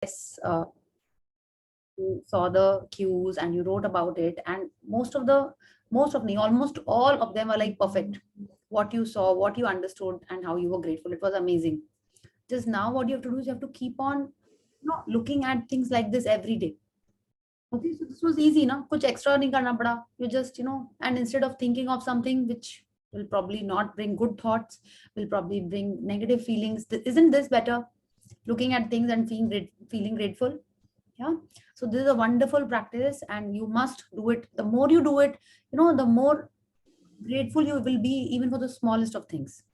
yes, you saw the cues and you wrote about it, and almost all of them are like perfect. What you saw, what you understood, and how you were grateful, it was amazing. Just now what you have to do is you have to keep on, looking at things like this every day. Okay, so this was easy, na? Kuch extra nahi karna pada. You just, and instead of thinking of something which will probably not bring good thoughts, will probably bring negative feelings, isn't this better? Looking at things and feeling grateful. Yeah. So this is a wonderful practice and you must do it. The more you do it, the more grateful you will be, even for the smallest of things.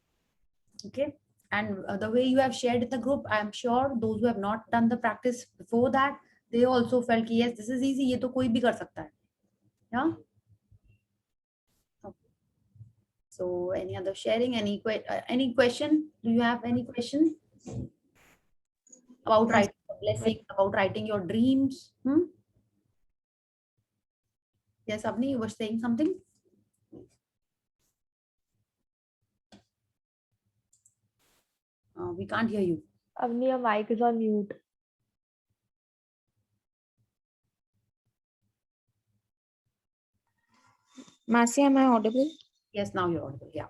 Okay. And the way you have shared in the group, I am sure those who have not done the practice before that, they also felt ki, yes, this is easy, ye to koi bhi kar sakta hai. Yeah. Okay. So any other sharing, any question? Do you have any question about writing a blessing, about writing your dreams? Yes, Avni, you were saying something? We can't hear you. Avni, your mic is on mute. Masi, am I audible? Yes, now you're audible. Yeah.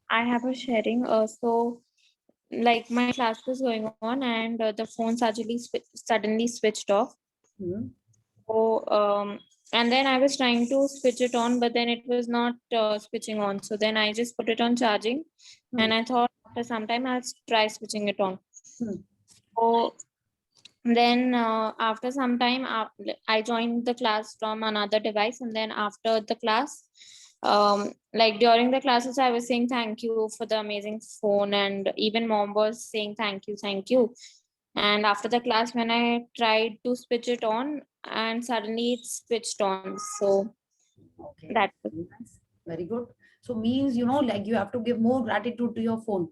I have a sharing. So, like my class was going on, and the phone suddenly switched off. So, and then I was trying to switch it on, but then it was not switching on. So then I just put it on charging, and I thought after some time I'll try switching it on. So then after some time, I joined the class from another device, and then after the class, like during the classes, I was saying thank you for the amazing phone, and even mom was saying thank you. And after the class, when I tried to switch it on, and suddenly it switched on. So okay, that very nice, very good. So means, like you have to give more gratitude to your phone,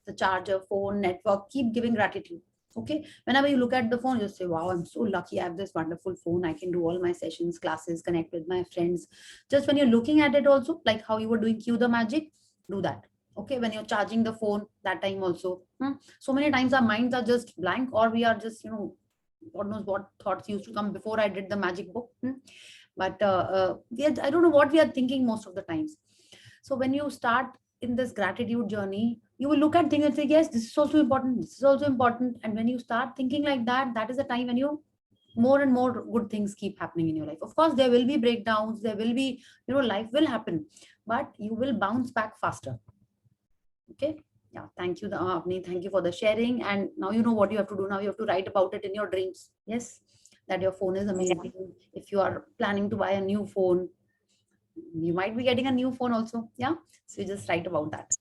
the charger, phone, network. Keep giving gratitude. Okay, whenever you look at the phone, you say, wow, I'm so lucky, I have this wonderful phone, I can do all my sessions, classes, connect with my friends. Just when you're looking at it also, like how you were doing cue the magic, do that. Okay, when you're charging the phone, that time also. So many times our minds are just blank, or we are just, God knows what thoughts used to come before I did the magic book. But I don't know what we are thinking most of the times. So when you start in this gratitude journey, you will look at things and say, yes, this is also important, this is also important. And when you start thinking like that, that is the time when you more and more good things keep happening in your life. Of course, there will be breakdowns, there will be, life will happen, but you will bounce back faster. Okay. Yeah, thank you, Avni. Thank you for the sharing. And now you know what you have to do. Now you have to write about it in your dreams. Yes, that your phone is amazing. If you are planning to buy a new phone, you might be getting a new phone also. Yeah, so you just write about that.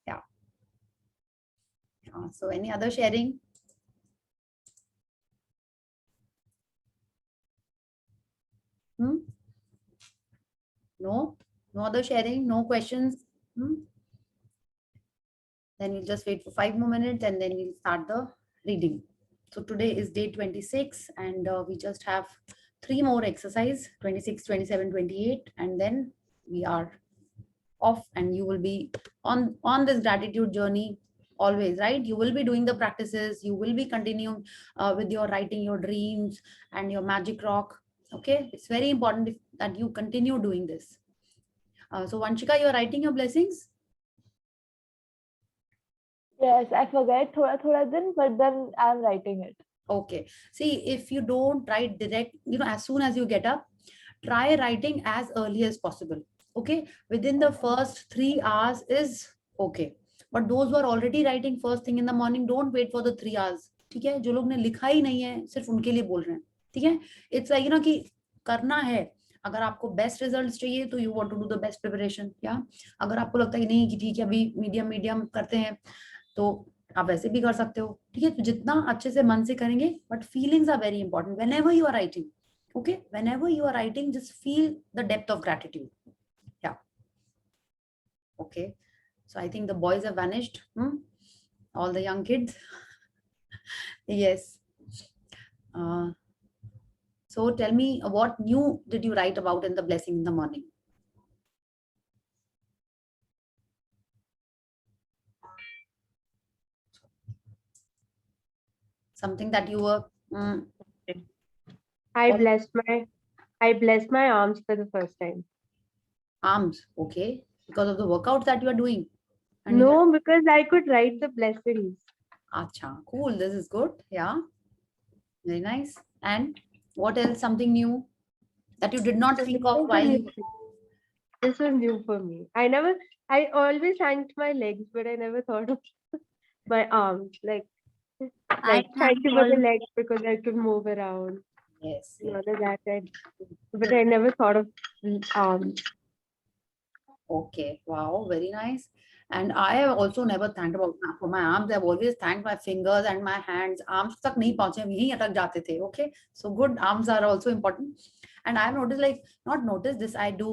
Yeah. So any other sharing? No other sharing, no questions. Then we'll just wait for 5 more minutes and then we'll start the reading. So today is day 26 and we just have 3 more exercise, 26, 27, 28, and then we are off and you will be on this gratitude journey always, right? You will be doing the practices, you will be continuing with your writing your dreams and your magic rock. Okay, it's very important that you continue doing this. So Vanshika, you're writing your blessings? Yes, I forget thoda din, but then I'm writing it. Okay. See, if you don't write direct, as soon as you get up, try writing as early as possible. Okay. Within the first 3 hours is okay. But those who are already writing first thing in the morning, don't wait for the 3 hours. ठीक है, जो लोग ने लिखा ही नहीं है सिर्फ उनके लिए बोल रहे हैं. ठीक है, इट्स लाइक कि करना है. अगर आपको बेस्ट रिजल्ट्स चाहिए तो you want to do the best preparation. या अगर आपको लगता है कि नहीं कि ठीक है अभी मीडियम मीडियम करते हैं तो आप वैसे भी कर सकते हो. ठीक है, तो जितना अच्छे से मन से करेंगे, but feelings are very important whenever you are writing. Okay, whenever you are writing, just feel the depth of gratitude. Yeah. Okay, so I think the boys have vanished. All the young kids. Yes. So tell me, what new did you write about in the blessing in the morning? Something that you were I Or- blessed my arms for the first time. arms, okay, because of the workouts that you are doing. And you No, because I could write the blessings. Acha, cool. This is good. Yeah, very nice. And what else? Something new that you did not So think this of was a while new you. thing. This was new for me. I always thanked my legs, but I never thought of my arms. Like thank you for the legs because I could move around. Yes, And yes. all of that. But I never thought of arms. Okay. Wow. Very nice. And I have also never thanked about for my arms. I've always thanked my fingers and my hands. Arms tak nahi pahunche, yahi atak jate the. Okay. So good. Arms are also important. And I've noticed, like, not noticed this, I do,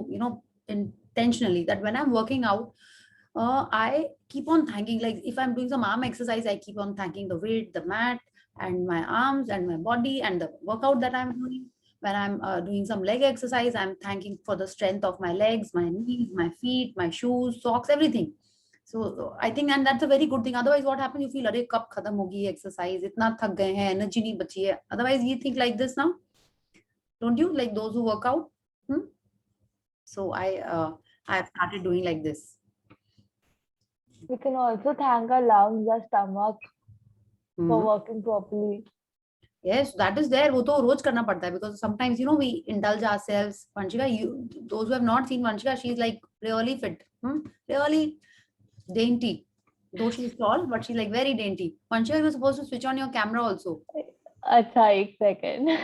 intentionally, that when I'm working out, I keep on thanking. Like if I'm doing some arm exercise, I keep on thanking the weight, the mat, and my arms and my body and the workout that I'm doing. When I'm doing some leg exercise, I'm thanking for the strength of my legs, my knees, my feet, my shoes, socks, everything. So I think, and that's a very good thing. Otherwise, what happens? You feel, "Arey, kab khatam hogi exercise? Itna thak gaye hain, energy nahi bachi hai." Otherwise, you think like this now, don't you? Like those who work out. So I've started doing like this. We can also thank our lungs, our stomach for Hmm. working properly. Yes, that is there. वो तो रोज करना पड़ता है, because sometimes we indulge ourselves. Vanshika, those who have not seen Vanshika, she's like really fit, really dainty. Though she's tall, but she's like very dainty. Vanshika, you were supposed to switch on your camera also. Acha, ek second.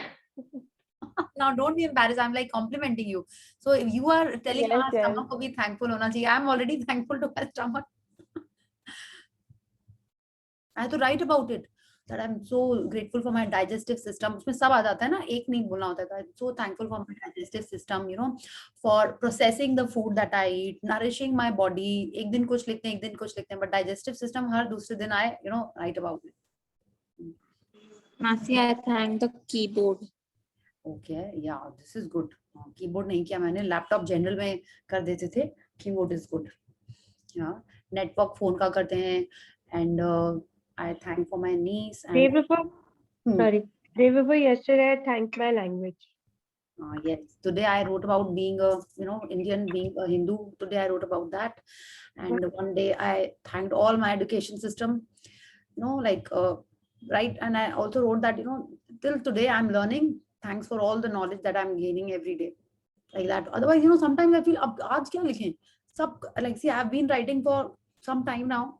Now don't be embarrassed. I'm like complimenting you. So if you are telling Yes, yes. stomach को भी thankful होना चाहिए, I'm already thankful to my stomach. I have to write about it. That I'm so grateful for my digestive system. उसमें सब आ जाता है ना, एक नहीं बोलना होता है. I'm so thankful for my digestive system, for processing the food that I eat, nourishing my body. एक दिन कुछ लिखते हैं, एक दिन कुछ लिखते हैं, but digestive system हर दूसरे दिन I, write about it. Masi, I thank the keyboard. Okay, yeah, this is good. Keyboard नहीं किया मैंने, laptop general में कर देते थे. Keyboard is good. Yeah, network phone का करते हैं, and I thank for my niece. And Day before yesterday, I thanked my language. Yes, today I wrote about being a Indian, being a Hindu. Today I wrote about that, and one day I thanked all my education system. Right, and I also wrote that till today I'm learning. Thanks for all the knowledge that I'm gaining every day, like that. Otherwise, sometimes I feel, अब आज क्या लिखें? Like, see, I've been writing for some time now.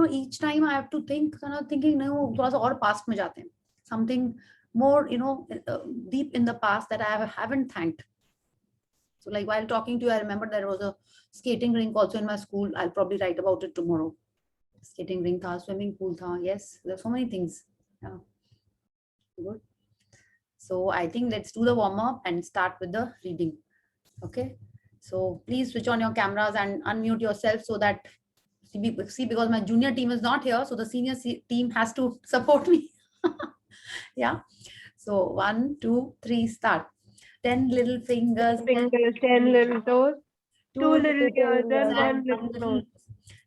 Each time I have to think, thinking, no, थोड़ा सा और past में जाते हैं. Something more, deep in the past that I haven't thanked. So like while talking to you, I remember there was a skating rink also in my school. I'll probably write about it tomorrow. Skating rink tha, swimming pool tha. Yes, there's so many things. Yeah. Good. So I think let's do the warm up and start with the reading. Okay. So please switch on your cameras and unmute yourself so that, see, because my junior team is not here, so the senior team has to support me. Yeah. So 1, 2, 3, start. 10 little fingers, 10 little toes, 2 little ears and 1 little nose.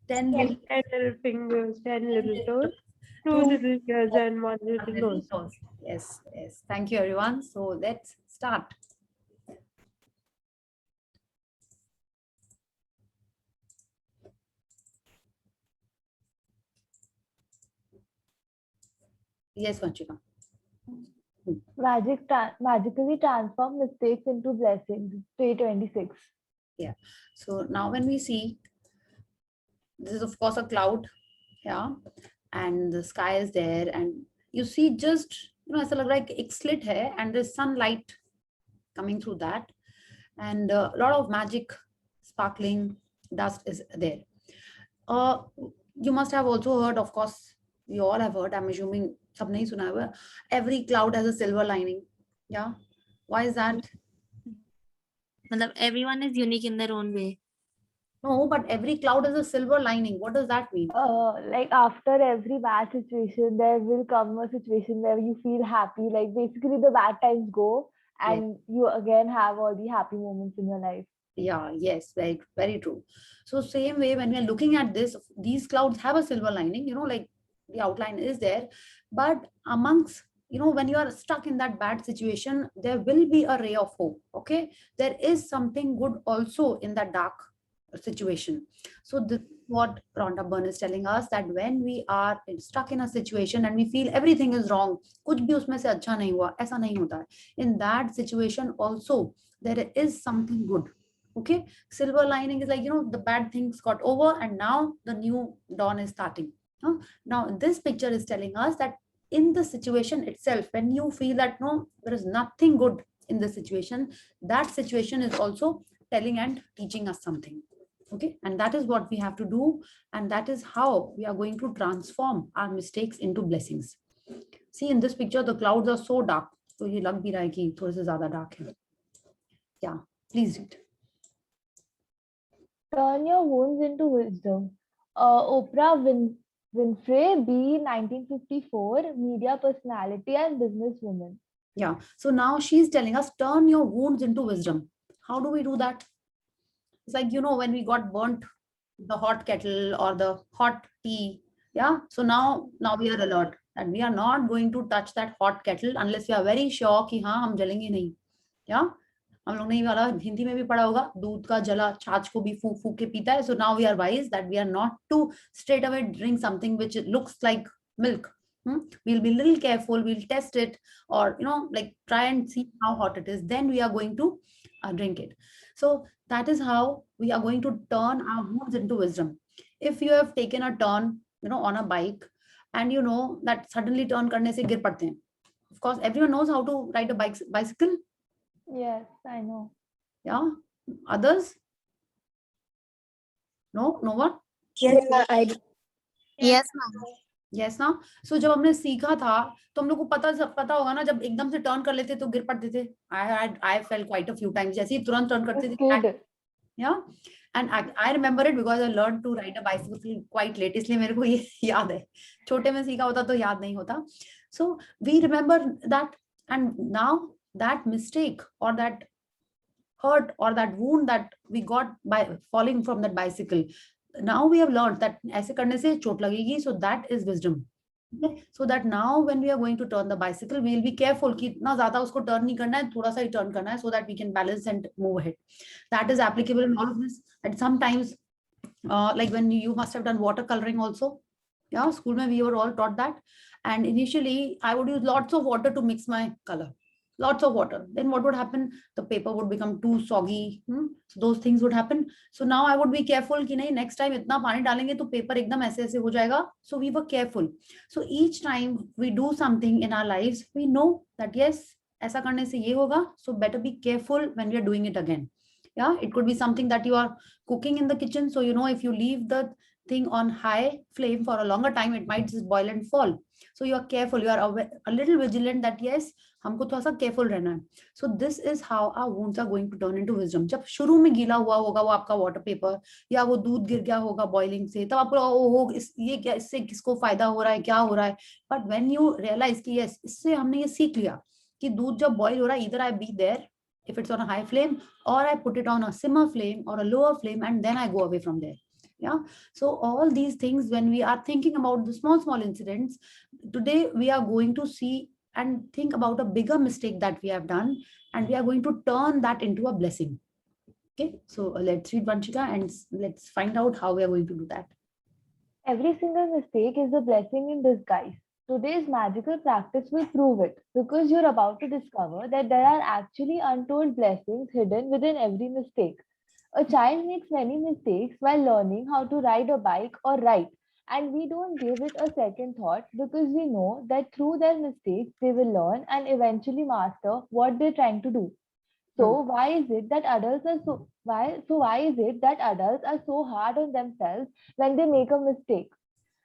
10 little fingers, 10 little toes, 2 little ears and 1 little nose. Yes, yes. Thank you, everyone. So let's start. Yes, Vanchika. Magically transform mistakes into blessings. Day 26. Yeah. So now when we see, this is of course a cloud. Yeah. And the sky is there, and you see just, ऐसा लग रहा है एक slit है, and there's sunlight coming through that, and a lot of magic, sparkling dust is there. You must have also heard, of course, we all have heard, I'm assuming सब नहीं सुना हुआ, every cloud has a silver lining. Yeah. Why is that? Everyone is unique in their own way. No, but every cloud has a silver lining. What does that mean? Like after every bad situation, there will come a situation where you feel happy. Like basically the bad times go and you again have all the happy moments in your life. Yeah, yes, very, very true. So same way when we are looking at this, these clouds have a silver lining, like the outline is there, But amongst, when you are stuck in that bad situation, there will be a ray of hope. Okay, there is something good also in that dark situation. So this is what Rhonda Byrne is telling us, that when we are stuck in a situation and we feel everything is wrong, कुछ भी उसमें से अच्छा नहीं हुआ, ऐसा नहीं होता है. In that situation also there is something good. Okay, silver lining is like, the bad things got over and now the new dawn is starting. Now this picture is telling us that in the situation itself, when you feel that no, there is nothing good in the situation, that situation is also telling and teaching us something. Okay, and that is what we have to do, and that is how we are going to transform our mistakes into blessings. See, in this picture the clouds are so dark, so ये लग भी रहा है कि थोड़े से ज़्यादा dark है. Yeah, please read. Turn your wounds into wisdom. Oprah Winfrey, B, 1954, media personality and businesswoman. Yeah, so now she's telling us, turn your wounds into wisdom. How do we do that? It's like, when we got burnt the hot kettle or the hot tea. Yeah, so now we are alert and we are not going to touch that hot kettle unless we are very sure कि हाँ हम जलेंगे नहीं. Yeah, हम लोग ने वाला हिंदी में भी पढ़ा होगा, दूध का जला छाछ को भी फूक फूक के पीता है. So now we are wise that we are not to straight away drink something which looks like milk. We'll be a little careful, we'll test it, or like try and see how hot it is, then we are going to drink it. So that is how we are going to turn our wounds into wisdom. If you have taken a turn, on a bike, and you know that suddenly turn करने से गिर पड़ते हैं. Of course, everyone knows how to ride a bicycle. Yes, I know. Yeah, others? No one? Yes, I do. Yes, ma'am. Yes ना. So जब हमने सीखा था तो हम लोग को पता होगा ना, जब एकदम से टर्न कर लेते तो गिर पड़ते थे. I fell quite a few times. जैसे ही तुरंत टर्न करते थे. Kid. Yeah, and I remember it because I learned to ride a bicycle quite late. इसलिए मेरे को ये याद है. छोटे में सीखा होता तो याद नहीं होता. So we remember that, and now that mistake or that hurt or that wound that we got by falling from that bicycle, now we have learned that ऐसे करने से चोट लगेगी. So that is wisdom. Okay? So that now when we are going to turn the bicycle, we will be careful कि इतना ज़्यादा उसको turn नहीं करना है, थोड़ा सा ही turn करना है, so that we can balance and move ahead. That is applicable in all of this. And sometimes, like when you must have done watercoloring also. Yeah, school mein we were all taught that. And initially, I would use lots of water to mix my color. Lots of water. Then what would happen? The paper would become too soggy. So those things would happen. So now I would be careful कि नहीं, next time इतना पानी डालेंगे तो paper एकदम ऐसे ऐसे हो जाएगा. So we were careful. So each time we do something in our lives, we know that yes, ऐसा करने से ये होगा. So better be careful when we are doing it again. Yeah, it could be something that you are cooking in the kitchen. So if you leave the thing on high flame for a longer time, it might just boil and fall. So you are careful, you are a little vigilant that yes, हमको थोड़ा सा careful रहना है. So this is how our wounds are going to turn into wisdom. जब शुरू में गीला हुआ होगा वो आपका water paper, या वो दूध गिर गया होगा boiling से, तब आपको ओहो ये क्या, इससे किसको फायदा हो रहा है, क्या हो रहा है. But when you realize कि yes, इससे हमने ये सीख लिया कि दूध जब boil हो रहा है, either I be there if it's on a high flame, or I put it on a simmer flame or a lower flame, and then I go away from there. Yeah, so all these things, when we are thinking about the small incidents, today we are going to see and think about a bigger mistake that we have done, and we are going to turn that into a blessing. Okay, so let's read Vanshika and let's find out how we are going to do that. Every single mistake is a blessing in disguise. Today's magical practice will prove it, because you're about to discover that there are actually untold blessings hidden within every mistake. A child makes many mistakes while learning how to ride a bike or write, and we don't give it a second thought because we know that through their mistakes they will learn and eventually master what they're trying to do. So why is it that adults are so hard on themselves when they make a mistake?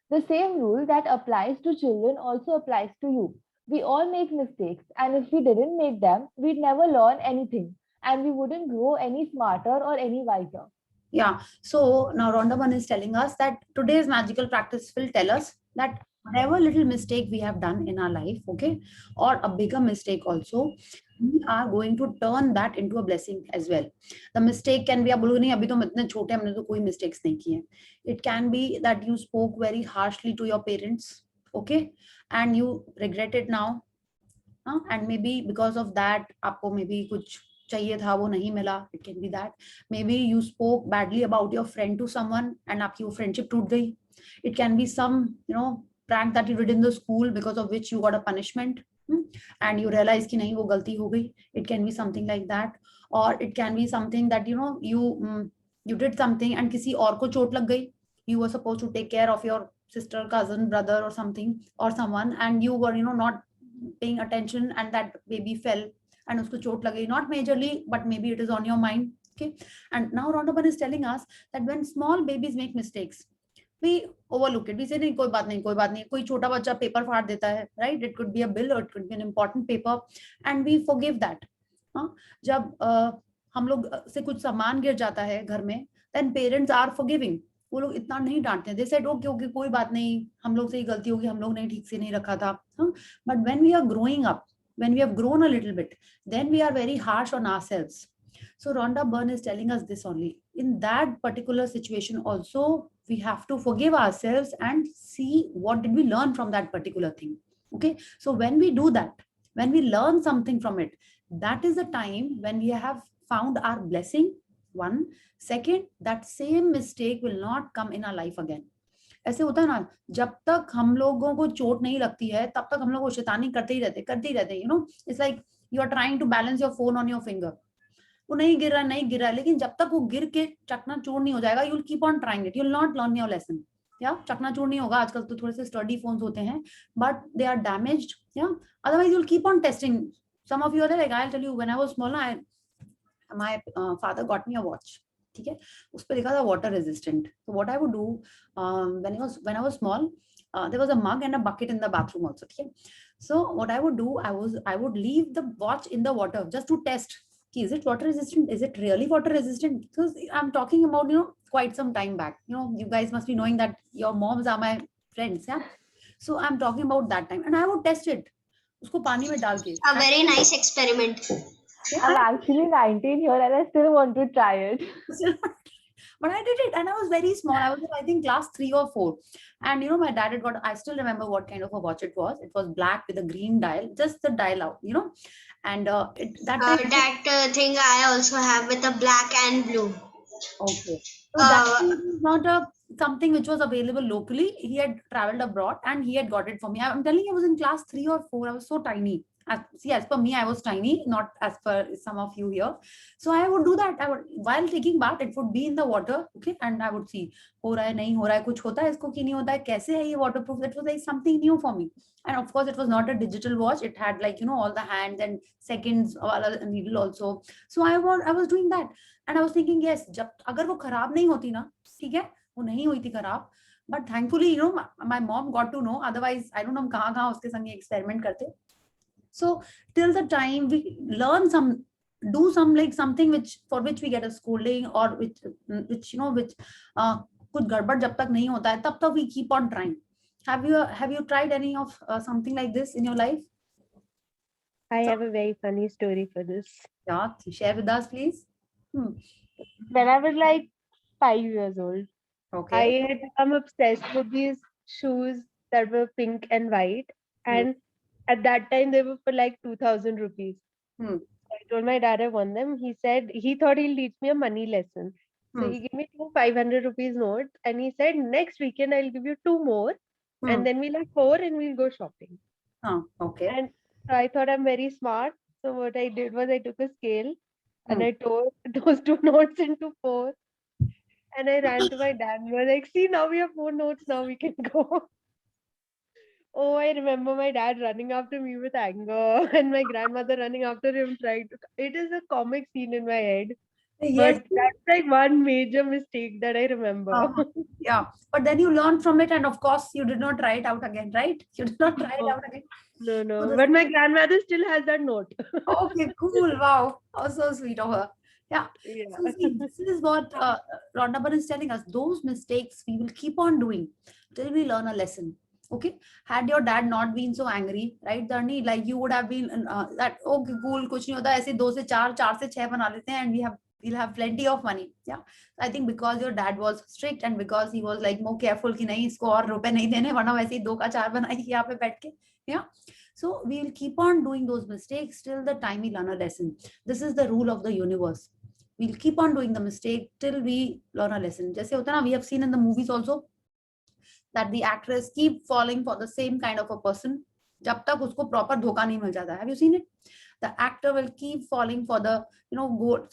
The same rule that applies to children also applies to you. We all make mistakes, and if we didn't make them, we'd never learn anything, and we wouldn't grow any smarter or any wiser. Yeah, so now Rhonda Byrne is telling us that today's magical practice will tell us that whatever little mistake we have done in our life, okay, or a bigger mistake also, we are going to turn that into a blessing as well. The mistake can be, आप बोलोगे नहीं अभी तो हम इतने छोटे हमने तो कोई mistakes नहीं किए. It can be that you spoke very harshly to your parents. okay, and you regret it now, and maybe because of that आपको maybe कुछ चाहिए था वो नहीं मिला. It can be that maybe you spoke badly about your friend to someone and आपकी वो friendship टूट गई. It can be some prank that you did in the school because of which you got a punishment, and you realize कि नहीं वो गलती हो गई. It can be something like that, or it can be something that you did something and किसी और को चोट लग गई. You were supposed to take care of your sister, cousin, brother or something or someone, and you were not paying attention, and that baby fell and usko chot lagi, not majorly but maybe it is on your mind. Okay, and now Rhonda is telling us that when small babies make mistakes, we overlook it. We say nahi, koi baat nahi, koi chota bachcha paper faad deta hai, right? It could be a bill or it could be an important paper, and we forgive that. जब हम लोग से कुछ सामान गिर जाता है घर में, then parents are forgiving. वो लोग इतना नहीं डांटते हैं. They said okay, okay, कोई बात नहीं, हम लोग से ही गलती होगी, हम लोग ने ठीक से नहीं रखा था. But when we are growing up, when we have grown a little bit, then we are very harsh on ourselves. So Rhonda Byrne is telling us this only. In that particular situation also, we have to forgive ourselves and see what did we learn from that particular thing. Okay, so when we do that, when we learn something from it, that is the time when we have found our blessing. One. Second, that same mistake will not come in our life again. ऐसे होता है ना, जब तक हम लोगों को चोट नहीं लगती है तब तक हम लोग वो शैतानी करते ही रहते हैं. It's like you are trying to balance your phone on your finger. वो नहीं गिर रहा है, लेकिन जब तक वो गिर के चकनाचूर नहीं हो जाएगा, you'll keep on trying it, you'll not learn your lesson. चकनाचूर नहीं होगा. आजकल तो थोड़े से sturdy phones होते हैं, but they are damaged. Otherwise you'll keep on testing. Some of you are like, I'll tell you, when I was small, my father got me a watch. ठीक है, उस पर लिखा था water resistant. So what I would do when I was small, there was a mug and a bucket in the bathroom also. ठीक है, so what I would do, I would leave the watch in the water just to test. Is it water resistant? Is it really water resistant? Because I'm talking about quite some time back. You guys must be knowing that your moms are my friends. Yeah, so I'm talking about that time, and I would test it. उसको पानी में डाल के. A very nice experiment. I'm actually 19 here and I still want to try it. But I did it, and I was very small. I was in, I think, class 3 or 4. And my dad had got, I still remember what kind of a watch it was. It was black with a green dial, just the dial out, and that thing I also have with a black and blue. Okay. So that is not something which was available locally. He had traveled abroad and he had got it for me. I'm telling you, I was in class 3 or 4. I was so tiny. As per me, I was tiny, not as per some of you here. So I would do that. While taking bath, it would be in the water, okay, and I would see, हो रहा है नहीं हो रहा है, कुछ होता है इसको कि नहीं होता है, कैसे है ये waterproof. That was like something new for me. And of course, it was not a digital watch. It had like all the hands and seconds needle also. So I was doing that, and I was thinking, yes, जब अगर वो खराब नहीं होती ना, ठीक है, वो नहीं हुई थी खराब. But thankfully, my mom got to know. Otherwise, I don't know कहाँ उसके संग experiment करते. So till the time we learn do something for which we get a scolding, or which कुछ गड़बड़ जब तक नहीं होता है तब तक we keep on trying. Have you tried any of something like this in your life? I have a very funny story for this. Yeah, share with us, please. When I was like 5 years old, Okay. I had become obsessed with these shoes that were pink and white, and at that time they were for like 2,000 rupees. I told my dad I won them. He said he thought he'll teach me a money lesson. So he gave me 2 500 rupees notes, and he said next weekend I'll give you 2 more, and then we'll have 4 and we'll go shopping. Okay. And so I thought I'm very smart. So what I did was I took a scale and I tore those 2 notes into 4. And I ran to my dad and was like, see, now we have 4 notes, now we can go. Oh, I remember my dad running after me with anger and my grandmother running after him trying to. It is a comic scene in my head. Yes. But that's like one major mistake that I remember. Yeah. But then you learned from it, and of course, you did not try it out again, right? You did not try it out again. No. But my grandmother still has that note. Okay, cool. Wow. Oh, so sweet of her. Yeah. Yeah. So see, this is what Rhonda Byrne is telling us. Those mistakes we will keep on doing till we learn a lesson. Okay. Had your dad not been so angry, right, Dharni, like you would have been that okay, cool, कुछ नहीं होता, ऐसे 2 से 4, 4 से 6 बना लेते हैं, and we you'll have plenty of money. Yeah, I think because your dad was strict and because he was like more careful कि नहीं इसको और रुपए नहीं देने वरना वैसे ही 2 का 4 बनाएगी यहाँ पे बैठ के. Yeah, so we will keep on doing those mistakes till the time we learn a lesson. This is the rule of the universe. We'll keep on doing the mistake till we learn a lesson. जैसे होता है ना, we have seen in the movies also that the actress keep falling for the same kind of a person जब तक उसको proper धोखा नहीं मिल जाता. Have you seen it? The actor will keep falling for the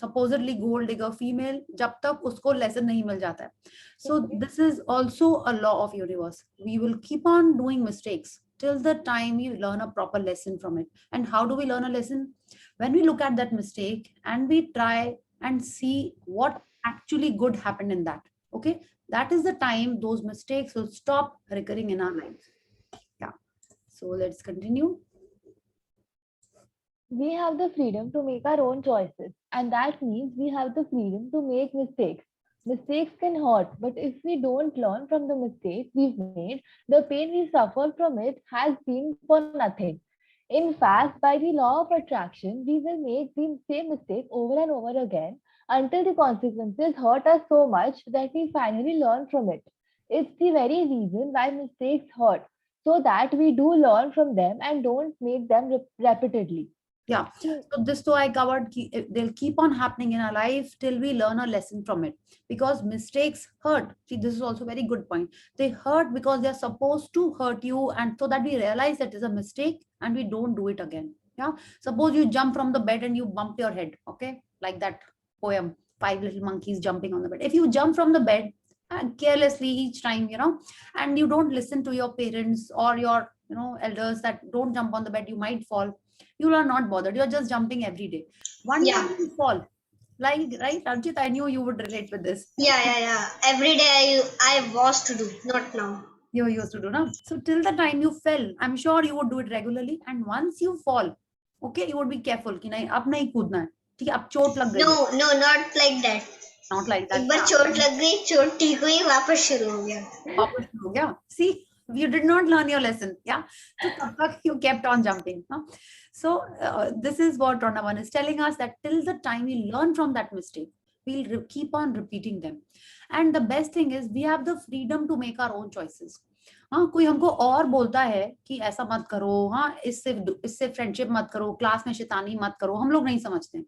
supposedly gold digger female जब तक उसको lesson नहीं मिल जाता है. So this is also a law of universe. We will keep on doing mistakes till the time you learn a proper lesson from it. And how do we learn a lesson? When we look at that mistake and we try and see what actually good happened in that. Okay, that is the time those mistakes will stop recurring in our lives. Yeah, so let's continue. We have the freedom to make our own choices, and that means we have the freedom to make mistakes. Mistakes can hurt, but if we don't learn from the mistakes we've made, the pain we suffer from it has been for nothing. In fact, by the law of attraction, we will make the same mistake over and over again until the consequences hurt us so much that we finally learn from it. It's the very reason why mistakes hurt, so that we do learn from them and don't make them repeatedly. Yeah, so this I covered, they'll keep on happening in our life till we learn a lesson from it, because mistakes hurt. See, this is also a very good point. They hurt because they're supposed to hurt you, and so that we realize that is a mistake and we don't do it again. Yeah, suppose you jump from the bed and you bump your head, okay, like that poem, 5 little monkeys jumping on the bed. If you jump from the bed and carelessly each time, and you don't listen to your parents or your elders that don't jump on the bed, you might fall. You are not bothered. You're just jumping every day. One day you fall. Like, right, Arjit? I knew you would relate with this. Yeah. Every day I was to do, not now. You used to do, no? So till the time you fell, I'm sure you would do it regularly. And once you fall, okay, you would be careful. कि नहीं, अब नहीं कूदना है. ठीक है, अब चोट लग गई. No, not like that. Not like that. एक बार चोट लग गई, चोट ठीक हुई, वापस शुरू हो गया. वापस शुरू हो गया. See, you did not learn your lesson. Yeah, so तब तक you kept on jumping. Huh? So this is what Rhodaman is telling us, that till the time we learn from that mistake, we'll keep on repeating them. And the best thing is we have the freedom to make our own choices. हाँ, कोई हमको और बोलता है कि ऐसा मत करो, हाँ, इससे फ्रेंडशिप मत करो, क्लास में शैतानी मत करो, हम लोग नहीं समझते.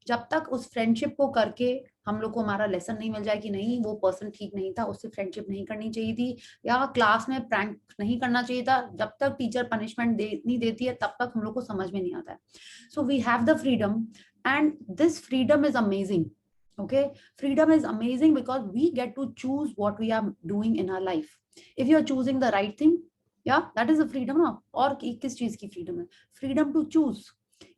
जब तक उस फ्रेंडशिप को करके हम लोग को हमारा लेसन नहीं मिल जाए कि नहीं वो पर्सन ठीक नहीं था, उससे फ्रेंडशिप नहीं करनी चाहिए थी, या क्लास में प्रैंक नहीं करना चाहिए था, जब तक टीचर पनिशमेंट नहीं देती है तब तक हम लोग को समझ में नहीं आता है. So we have the freedom, and this freedom is amazing. Okay, freedom is amazing because we get to choose what we are doing in our life. If you are choosing the right thing, yeah, that is a freedom. No? और किस चीज की freedom है? Freedom to choose.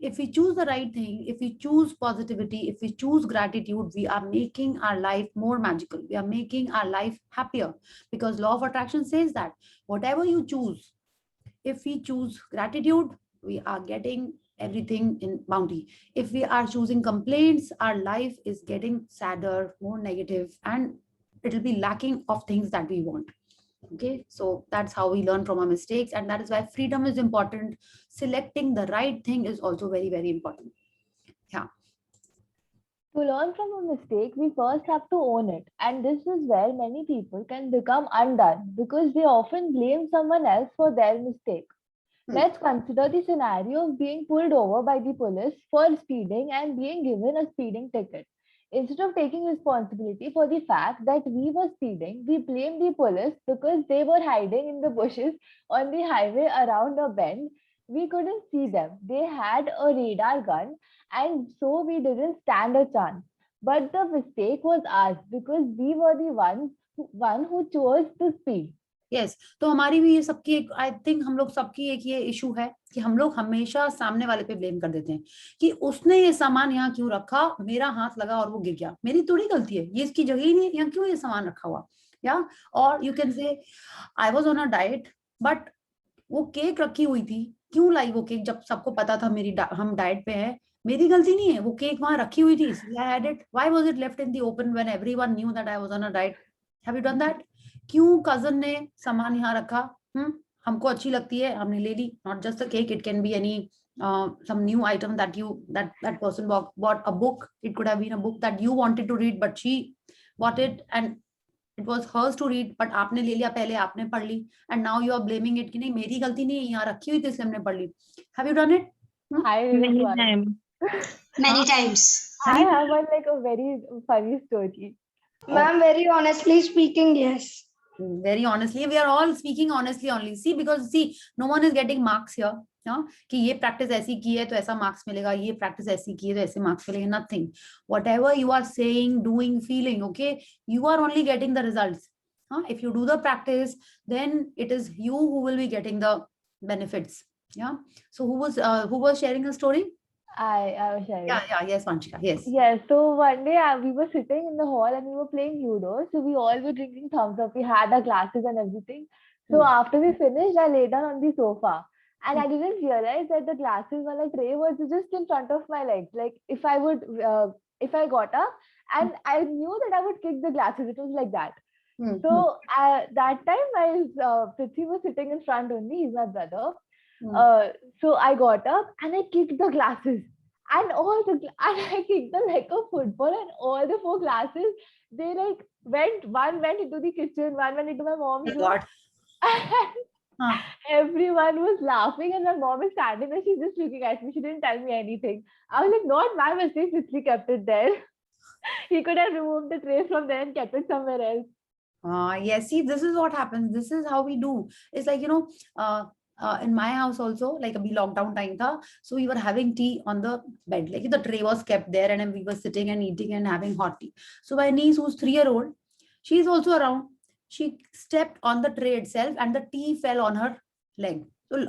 If we choose the right thing, if we choose positivity, if we choose gratitude, we are making our life more magical. We are making our life happier, because law of attraction says that whatever you choose, if we choose gratitude, we are getting everything in bounty. If we are choosing complaints, our life is getting sadder, more negative, and it will be lacking of things that we want. Okay, so that's how we learn from our mistakes, and that is why freedom is important. Selecting the right thing is also very, very important. Yeah. To learn from a mistake, we first have to own it. And this is where many people can become undone because they often blame someone else for their mistake. Let's consider the scenario of being pulled over by the police for speeding and being given a speeding ticket. Instead of taking responsibility for the fact that we were speeding, we blame the police because they were hiding in the bushes on the highway around a bend. We couldn't see them. They had a radar gun, and so we didn't stand a chance. But the mistake was ours because we were the one who chose to speed. Yes, तो हमारी भी ये सबकी एक, I think हम लोग सबकी एक ये इशू है कि हम लोग हमेशा सामने वाले पे ब्लेम कर देते हैं कि उसने ये सामान यहाँ क्यों रखा, मेरा हाथ लगा और वो गिर गया, मेरी थोड़ी गलती है, ये इसकी जगह ही नहीं है, यहाँ क्यों ये सामान रखा हुआ. या और you can say I was on a diet, but वो केक रखी हुई थी, क्यों लाई वो केक जब सबको पता था हम डाइट पे हैं, मेरी गलती नहीं है, वो केक वहां रखी हुई थी, I had it. Why was it left in the open when everyone knew that I was on a diet? Have you done that? क्यों कजन ने सामान यहाँ रखा, हमको अच्छी लगती है, हमने ले ली. Not just the cake, it can be any some new item that that person bought a book. It could have been a book that you wanted to read, but she bought it and it was hers to read, but आपने ले लिया पहले, आपने पढ़ ली, and now you are blaming it कि नहीं मेरी गलती नहीं है, यहाँ रखी हुई थी इसलिए हमने पढ़ ली. Have you done it? I did it Many once. times. Many times. I have one like a very funny story. Ma'am, very honestly speaking, yes. Very honestly, we are all speaking honestly only. See, because see, no one is getting marks here. हाँ, कि ये practice ऐसी की है तो ऐसा marks मिलेगा, ये प्रैक्टिस ऐसी की है तो ऐसे मार्क्स मिलेंगे. Nothing. Whatever you are saying, doing, feeling, okay, you are only getting the results. If you do the practice, then it is you who will be getting the benefits. Yeah. So who was sharing a story? I was sharing. Yes, Vanshika. Yes. Yes, so one day we were sitting in the hall and we were playing Ludo. So we all were drinking thumbs up. We had our glasses and everything. So after we finished, I lay down on the sofa. And I didn't realize that the glasses wala tray was just in front of my legs. Like if I got up and I knew that I would kick the glasses, it was like that. So that time Prithvi was sitting in front only, he's my brother. So I got up and I kicked the glasses. And I kicked them like a football, and all the 4 glasses, they like one went into the kitchen, one went into my mom's room. Everyone was laughing, and my mom is standing there. She's just looking at me. She didn't tell me anything. I was like, not my mistake. Prithvi kept it there. He could have removed the tray from there and kept it somewhere else. Yes. See, this is what happens. This is how we do. It's like, in my house also, like a lockdown time tha, so we were having tea on the bed. Like the tray was kept there, and then we were sitting and eating and having hot tea. So my niece, who's 3-year-old, she's also around. She stepped on the tray itself and the tea fell on her leg. So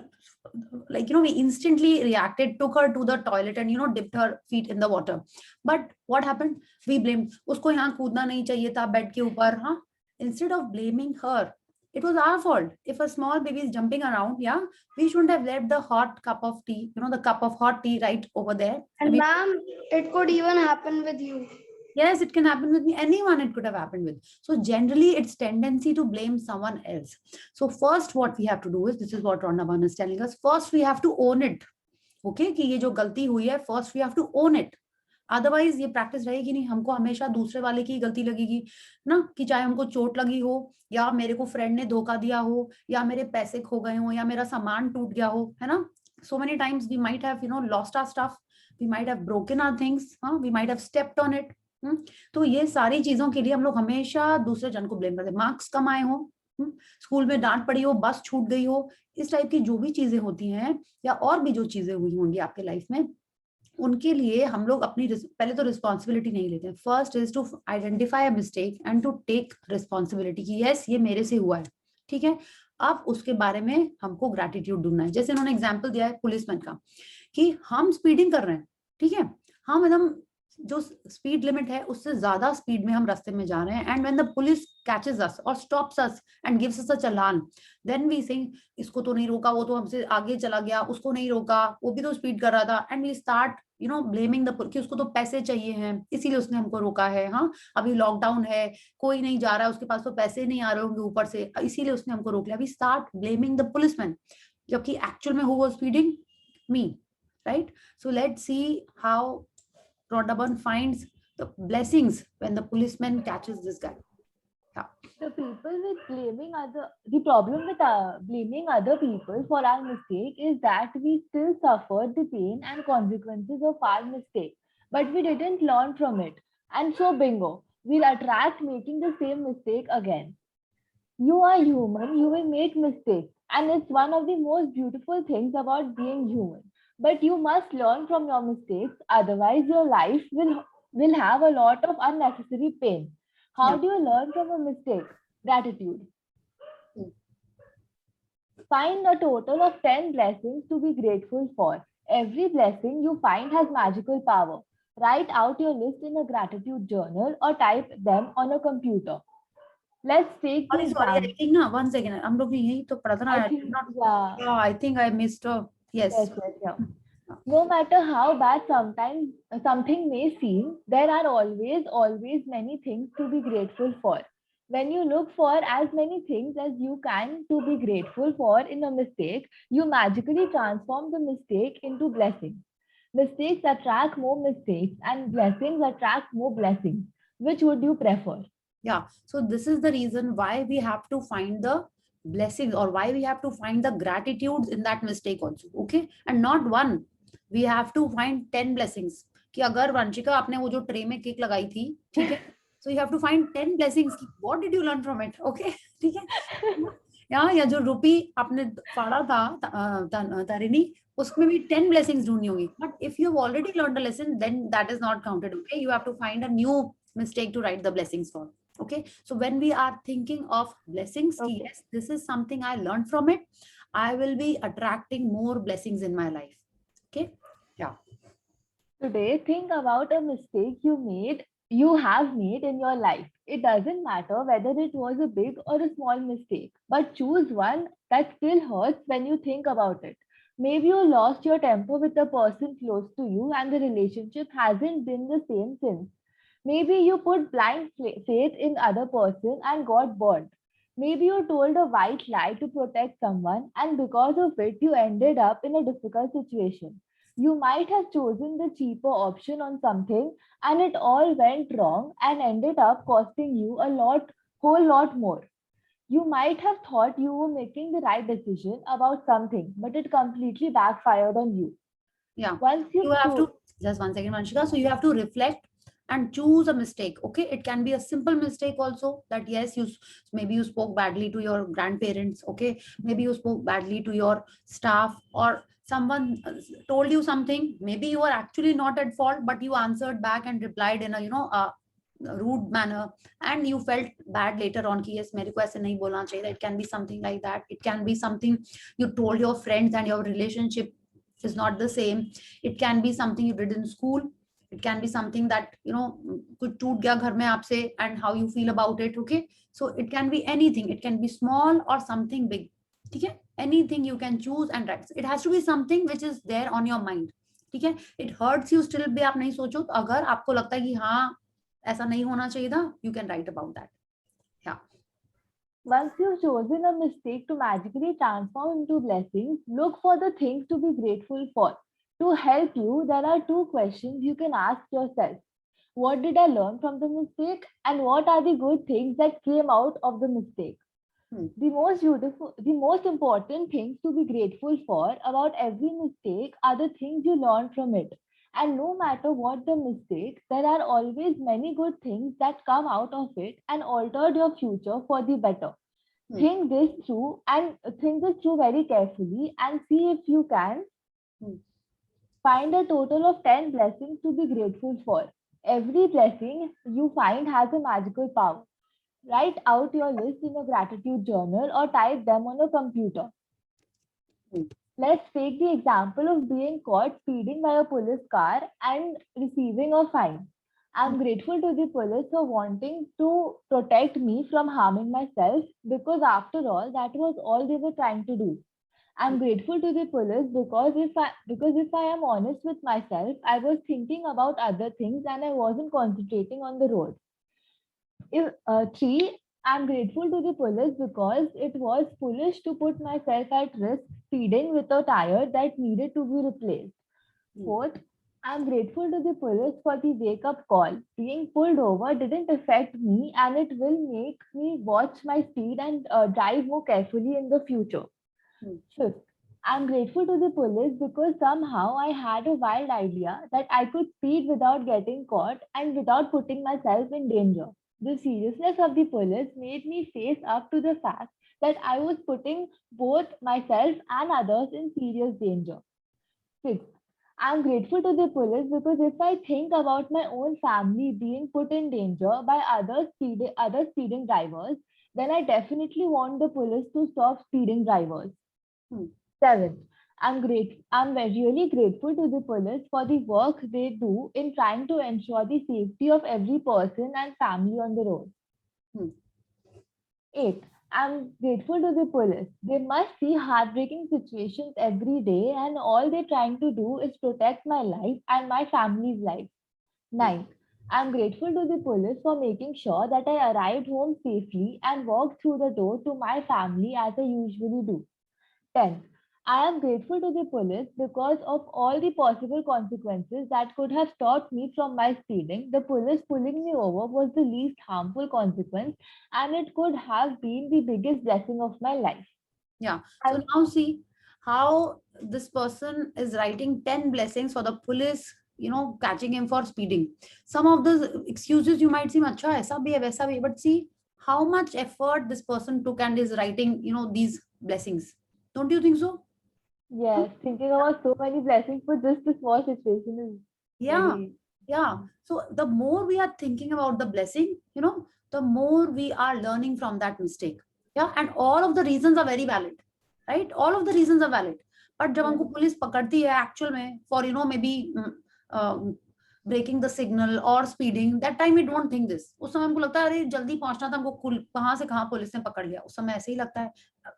like, we instantly reacted, took her to the toilet and, dipped her feet in the water. But what happened? We blamed. Usko yahan koodna nahi chahiye tha bed ke upar, huh? Instead of blaming her, it was our fault. If a small baby is jumping around, we shouldn't have left the hot cup of tea, the cup of hot tea right over there. And ma'am, it could even happen with you. Yes, it can happen with me. Anyone it could have happened with. So generally, it's tendency to blame someone else. So first, what we have to do is, this is what Rhonda is telling us. First, we have to own it. Okay, कि ये जो गलती हुई है, first we have to own it. Otherwise, ये practice रहेगी नहीं. हमको हमेशा दूसरे वाले की गलती लगेगी ना, कि चाहे हमको चोट लगी हो, या मेरे को फ्रेंड ने धोखा दिया हो, या मेरे पैसे खो गए हो, या मेरा सामान टूट गया हो, है ना? So many times we might have, lost our stuff. We might have broken our things. We might have stepped on it. तो ये सारी चीजों के लिए हम लोग हमेशा दूसरे जन को ब्लेम करते हैं. मार्क्स कम आए हो, स्कूल में डांट पड़ी हो, बस छूट गई हो, इस टाइप की जो भी चीजें होती हैं, या और भी जो चीजें हुई होंगी आपके लाइफ में, उनके लिए हम लोग अपनी पहले तो रिस्पॉन्सिबिलिटी नहीं लेते हैं. First is to identify a mistake and to take responsibility कि यस, ये मेरे से हुआ है. ठीक है, अब उसके बारे में हमको ग्रैटिट्यूड ढूंढना है. जैसे उन्होंने एग्जाम्पल दिया है पुलिसमैन का, कि हम स्पीडिंग कर रहे हैं, ठीक है, हम एकदम जो स्पीड लिमिट है उससे ज्यादा स्पीड में हम रास्ते में जा रहे हैं, and when the police catches us or stops us and gives us a challan, then we say इसको तो नहीं रोका, वो तो हमसे आगे चला गया, उसको नहीं रोका, वो भी तो स्पीड कर रहा था, and we start blaming the कि उसको तो पैसे चाहिए हैं इसीलिए उसने हमको रोका है. हाँ, अभी लॉकडाउन है, कोई नहीं जा रहा है, उसके पास तो पैसे नहीं आ रहे होंगे ऊपर से, इसीलिए उसने हमको रोक लिया. We start blaming the policeman, जबकि एक्चुअल में who was speeding? Me, right? So let's see how Rhonda finds the blessings when the policeman catches this guy. The problem with blaming other people for our mistake is that we still suffered the pain and consequences of our mistake, but we didn't learn from it. And so bingo, we'll attract making the same mistake again. You are human, you will make mistakes, and it's one of the most beautiful things about being human. But you must learn from your mistakes, otherwise your life will have a lot of unnecessary pain. How do you learn from a mistake? Gratitude. Find a total of 10 blessings to be grateful for. Every blessing you find has magical power. Write out your list in a gratitude journal or type them on a computer. Let's take the sorry, I think ना, one second, हम लोग यही तो पढ़ा था ना. I think I missed. Yes. No matter how bad something may seem, there are always many things to be grateful for. When you look for as many things as you can to be grateful for in a mistake, you magically transform the mistake into blessing. Mistakes attract more mistakes and blessings attract more blessings. Which would you prefer? Yeah. So this is the reason why we have to find the blessings, or why we have to find the gratitudes in that mistake also. Okay. And not one. We have to find 10 blessings. कि अगर वंशिका आपने वो जो tray में cake लगाई थी, ठीक है, so you have to find 10 blessings. What did you learn from it? Okay. ठीक है. या जो रुपी आपने फाड़ा था तारिणी, उसमें भी 10 blessings ढूंढनी होगी. But if you've already learned a lesson, then that is not counted. Okay. You have to find a new mistake to write the blessings for. Okay. So when we are thinking of blessings, Okay. yes, this is something I learned from it, I will be attracting more blessings in my life. Okay. Yeah. Today, think about a mistake you have made in your life. It doesn't matter whether it was a big or a small mistake, but choose one that still hurts when you think about it. Maybe you lost your temper with a person close to you and the relationship hasn't been the same since. Maybe you put blind faith in other person and got burned. Maybe you told a white lie to protect someone and because of it you ended up in a difficult situation. You might have chosen the cheaper option on something and it all went wrong and ended up costing you whole lot more. You might have thought you were making the right decision about something, but it completely backfired on you. Yeah. Once You have to, just one second, Vanshika. So you have to reflect and choose a mistake. Okay. It can be a simple mistake also, that yes, maybe you spoke badly to your grandparents. Okay. Maybe you spoke badly to your staff, or someone told you something. Maybe you were actually not at fault, but you answered back and replied in a rude manner, and you felt bad later on कि yes, मेरे को ऐसे नहीं बोलना चाहिए. It can be something like that. It can be something you told your friends and your relationship is not the same. It can be something you did in school. It can be something that कुछ टूट गया घर में आपसे, and how you feel about it. Okay. So it can be anything. It can be small or something big. ठीक है. Anything you can choose and write. It has to be something which is there on your mind. ठीक है. It hurts you still भी आप नहीं सोचो. तो अगर आपको लगता है कि हाँ ऐसा नहीं होना चाहिए था, you can write about that. Yeah. Once you've chosen a mistake to magically transform into blessings, look for the things to be grateful for. To help you, there are two questions you can ask yourself. What did I learn from the mistake? And what are the good things that came out of the mistake? The most important things to be grateful for about every mistake are the things you learn from it. And no matter what the mistake, there are always many good things that come out of it and altered your future for the better. Think this through very carefully and see if you can find a total of 10 blessings to be grateful for. Every blessing you find has a magical power. Write out your list in a gratitude journal or type them on a computer. Let's take the example of being caught speeding by a police car and receiving a fine. I'm grateful to the police for wanting to protect me from harming myself, because after all, that was all they were trying to do. I'm grateful to the police because if I am honest with myself, I was thinking about other things and I wasn't concentrating on the road. Three, I'm grateful to the police because it was foolish to put myself at risk speeding with a tire that needed to be replaced. Fourth, I'm grateful to the police for the wake up call. Being pulled over didn't affect me and it will make me watch my speed and drive more carefully in the future. Fifth, I'm grateful to the police because somehow I had a wild idea that I could speed without getting caught and without putting myself in danger. The seriousness of the police made me face up to the fact that I was putting both myself and others in serious danger. Sixth, I'm grateful to the police because if I think about my own family being put in danger by other speeding drivers, then I definitely want the police to stop speeding drivers. Seventh, I'm really grateful to the police for the work they do in trying to ensure the safety of every person and family on the road. Eighth, I'm grateful to the police. They must see heartbreaking situations every day, and all they're trying to do is protect my life and my family's life. Ninth, I'm grateful to the police for making sure that I arrived home safely and walked through the door to my family as I usually do. 10. I am grateful to the police because of all the possible consequences that could have stopped me from my speeding. The police pulling me over was the least harmful consequence, and it could have been the biggest blessing of my life. Yeah. So now see how this person is writing 10 blessings for the police, catching him for speeding. Some of the excuses you might seem, acha, aisa bhi hai, waisa bhi hai, but see how much effort this person took and is writing, these blessings. Don't you think so? Yes, thinking about so many blessings for just a small situation is Yeah. very. Yeah. So the more we are thinking about the blessing, the more we are learning from that mistake. Yeah. And all of the reasons are very valid, right? All of the reasons are valid. But जब हमको police पकड़ती है actual में for maybe breaking the signal or speeding, that time we don't think this. उस समय हमको लगता है अरे जल्दी पहुंचना था, हमको कहाँ से कहाँ पुलिस ने पकड़ लिया. उस समय ऐसे ही लगता है.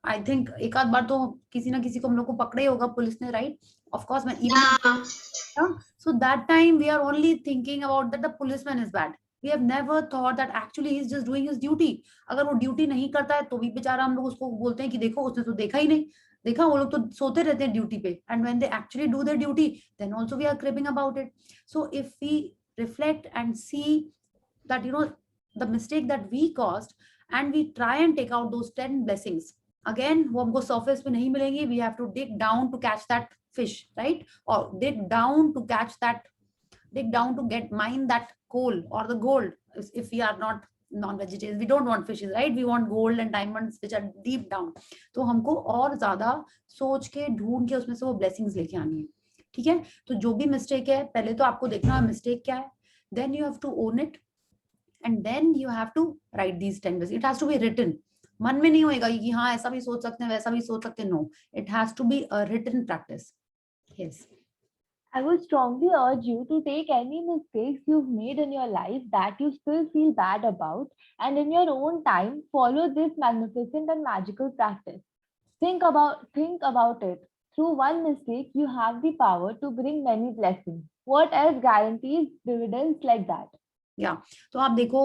I think एक आध बार तो किसी ना किसी को हम लोग को पकड़े होगा पुलिस ने, right? Of course, even so that time we are only thinking about that the policeman is bad. We have never thought that actually he is just doing his duty. अगर वो ड्यूटी नहीं करता है तो भी बेचारा हम लोग उसको बोलते हैं कि देखो उसने तो देखा ही नहीं, देखा वो लोग तो सोते रहते हैं ड्यूटी पे. And when they actually do their duty, then also we are cribbing about it. So if we reflect and see that the mistake that we caused and we try and take out those 10 blessings, again वो हमको surface पे नहीं मिलेंगे. We have to dig down to catch that fish, right? Or dig down to mine that coal or the gold. If we are not non-vegetarians, we don't want fishes, right? We want gold and diamonds which are deep down. तो हमको और ज्यादा सोच के ढूंढ के उसमें से वो blessings लेके आनी है. ठीक है. तो जो भी mistake है पहले तो आपको देखना है mistake क्या है, then you have to own it and then you have to write these 10 blessings. It has to be written. मन में नहीं होएगा कि हाँ ऐसा भी सोच सकते हैं वैसा भी सोच सकते हैं. No, it has to be a written practice. Yes. I would strongly urge you to take any mistakes you've made in your life that you still feel bad about, and in your own time, follow this magnificent and magical practice. Think about it. Through one mistake, you have the power to bring many blessings. What else guarantees dividends like that? Yeah. तो आप देखो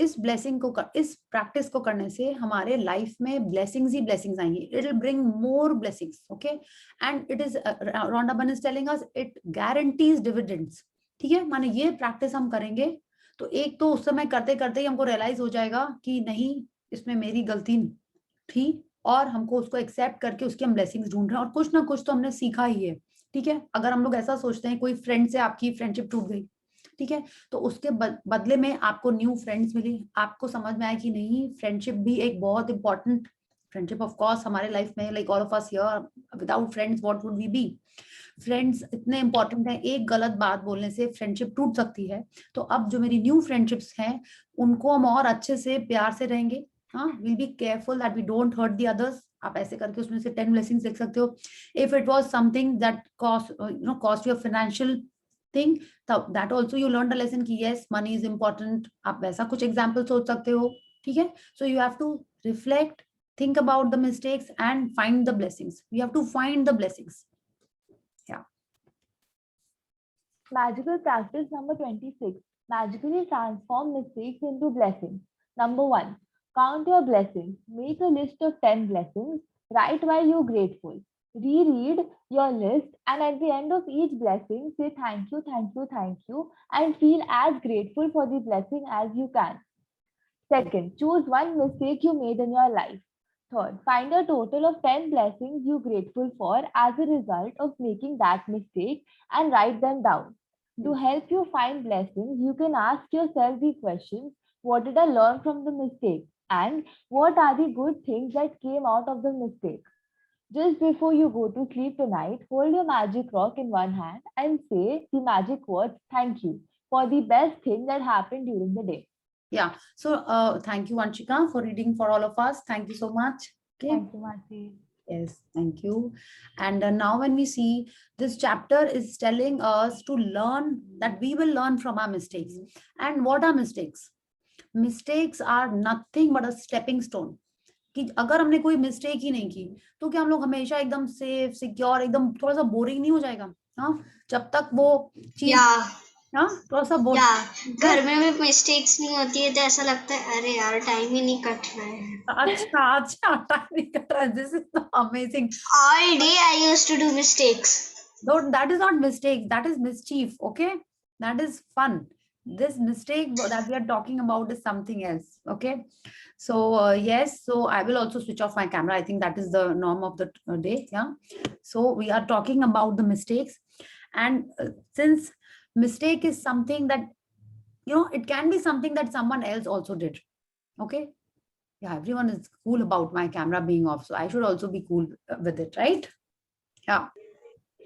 इस blessing को इस practice को करने से हमारे लाइफ में ब्लेसिंग्स ही ब्लेसिंग्स आएंगी. It will bring more blessings. Okay. And it is Rhonda Byrne is telling us it guarantees dividends. ठीक है. माने ये प्रैक्टिस हम करेंगे तो एक तो उस समय करते करते ही हमको रियलाइज हो जाएगा कि नहीं इसमें मेरी गलती थी और हमको उसको एक्सेप्ट करके उसकी हम ब्लेसिंग्स ढूंढ रहे हैं और कुछ ना कुछ तो हमने सीखा ही है. ठीक है. अगर हम लोग ऐसा सोचते हैं कोई फ्रेंड से आपकी फ्रेंडशिप टूट गई, ठीक है, तो उसके बदले में आपको न्यू फ्रेंड्स मिली, आपको समझ में आया कि नहीं फ्रेंडशिप भी एक बहुत इंपॉर्टेंट फ्रेंडशिप ऑफ कोर्स हमारे लाइफ में, like all of us here, without friends what would we be. Friends इतने इंपॉर्टेंट है, एक गलत बात बोलने से फ्रेंडशिप टूट सकती है. तो अब जो मेरी न्यू फ्रेंडशिप्स हैं उनको हम और अच्छे से प्यार से रहेंगे. हाँ, will be careful that we don't hurt the others. आप ऐसे करके उसमें से 10 ब्लेसिंग्स देख सकते हो. If it was something that cost your financial thing, that also you learned a lesson कि yes money is important. आप वैसा कुछ example सोच सकते हो. ठीक है. So you have to reflect, think about the mistakes and find the blessings. You have to find the blessings. Yeah. Magical practice number 26. Magically transform mistakes into blessings. Number 1. Count your blessings. Make a list of 10 blessings. Write why you're grateful. Reread your list and at the end of each blessing, say thank you, thank you, thank you, and feel as grateful for the blessing as you can. Second, choose one mistake you made in your life. Third, find a total of 10 blessings you're grateful for as a result of making that mistake and write them down. To help you find blessings, you can ask yourself the questions: what did I learn from the mistake? And what are the good things that came out of the mistake? Just before you go to sleep tonight, hold your magic rock in one hand and say the magic words thank you for the best thing that happened during the day. Yeah. So thank you, Vanshika, for reading for all of us. Thank you so much. Okay. Thank you, Mati. Yes, thank you. And now when we see this chapter is telling us to learn that we will learn from our mistakes. And what are mistakes? Mistakes are nothing but a stepping stone. कि अगर हमने कोई mistake ही नहीं की तो क्या हम लोग हमेशा एकदम सेफ सिक्योर एकदम थोड़ा सा बोरिंग नहीं हो जाएगा? हाँ, जब तक वो चीज हाँ थोड़ा सा बोल. या घर में भी मिस्टेक्स नहीं होती है तो ऐसा लगता है अरे यार टाइम ही नहीं कट रहा है. अच्छा अच्छा, time नहीं कट रहा है. This is amazing. All day I used to do mistakes. Don't, that is not mistake, that is mischief. Okay, that is fun. This mistake that we are talking about is something else. Okay, so yes, so I will also switch off my camera. I think that is the norm of the day. Yeah, so we are talking about the mistakes, and since mistake is something that, you know, it can be something that someone else also did. Okay, yeah, everyone is cool about my camera being off, so I should also be cool with it, right? Yeah.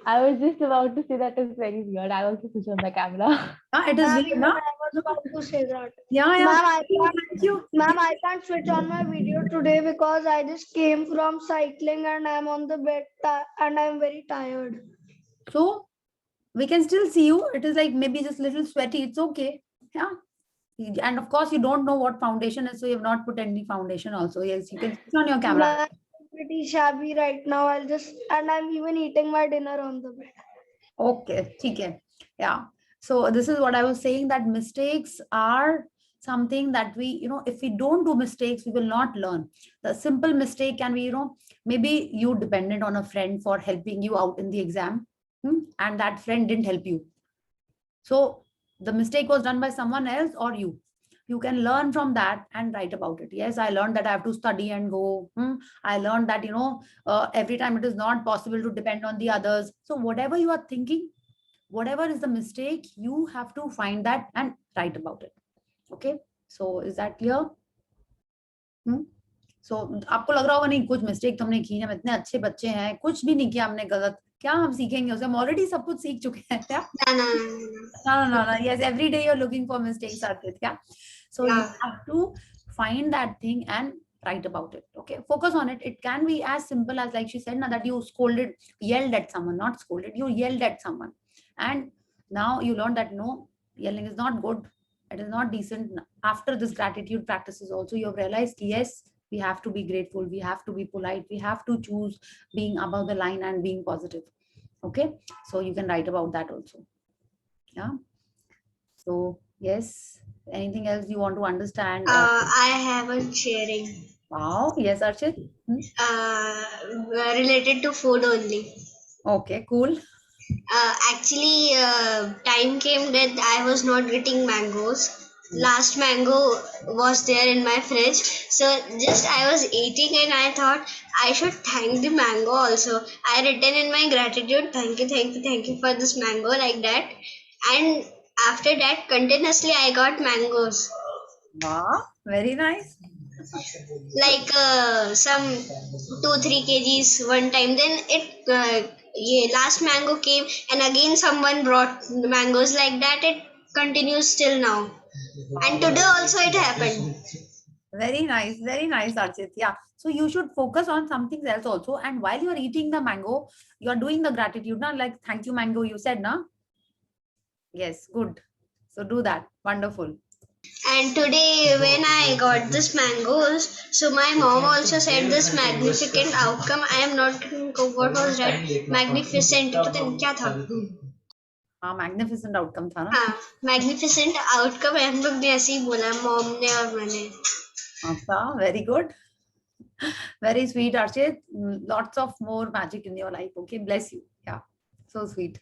I was just about to say that is very weird. I also switch on my camera. It is Ma'am, weird, even no? I was about to say that. Yeah, yeah. Ma'am, Thank you. Ma'am, I can't switch on my video today because I just came from cycling and I'm on the bed and I'm very tired. So we can still see you. It is like maybe just little sweaty. It's okay. Yeah. And of course, you don't know what foundation is, so you have not put any foundation also. Yes, you can switch on your camera. Ma'am, I'm pretty shabby right now. And I'm even eating my dinner on the bed. Okay, okay. Yeah. So this is what I was saying, that mistakes are something that we, you know, if we don't do mistakes, we will not learn. The simple mistake can be, you know, maybe you depended on a friend for helping you out in the exam, and that friend didn't help you. So the mistake was done by someone else or you. You can learn from that and write about it. Yes, I learned that I have to study and go. I learned that, you know, every time it is not possible to depend on the others. So whatever you are thinking, whatever is the mistake, you have to find that and write about it. Okay, so is that clear? So आपको लग रहा होगा नहीं कुछ mistake तो हमने की है, हम इतने अच्छे बच्चे हैं, कुछ भी नहीं किया हमने गलत, क्या हम सीखेंगे उसे? हम ऑलरेडी सब कुछ सीख चुके हैं. क्या? No. Yes, every day you're looking for mistakes, Arpit. Yeah. So you have to find that thing and write about it. Okay. Focus on it. It can be as simple as, like she said, now that you yelled at someone, not scolded, you yelled at someone. And now you learned that no, yelling is not good. It is not decent. After this gratitude practices also, you have realized, yes, we have to be grateful. We have to be polite. We have to choose being above the line and being positive. Okay. So you can write about that also. Yeah. So yes, anything else you want to understand? I have a sharing. Wow. Yes, Archit. Related to food only. Okay, cool. Actually, time came that I was not getting mangoes. Last mango was there in my fridge, so just I was eating and I thought I should thank the mango also. I written in my gratitude, thank you for this mango, like that. And after that, continuously I got mangoes. Wow, very nice. Like some 2-3 kgs one time. Then last mango came and again someone brought mangoes, like that. It continues till now. And today also it happened. Very nice, Archit. Yeah. So you should focus on something else also. And while you are eating the mango, you are doing the gratitude, na? Like thank you, mango, you said, na? Yes, good. So do that. Wonderful. And today when I got this mangoes, so my mom also said this magnificent outcome. I am not, what was that? Magnificent. क्या था? हाँ, magnificent outcome था ना? हाँ, magnificent outcome हम लोग ने ऐसे ही बोला, मॉम ने और मैंने. अच्छा, very good. Very sweet, Archit. Lots of more magic in your life. Okay, bless you. Yeah, so sweet.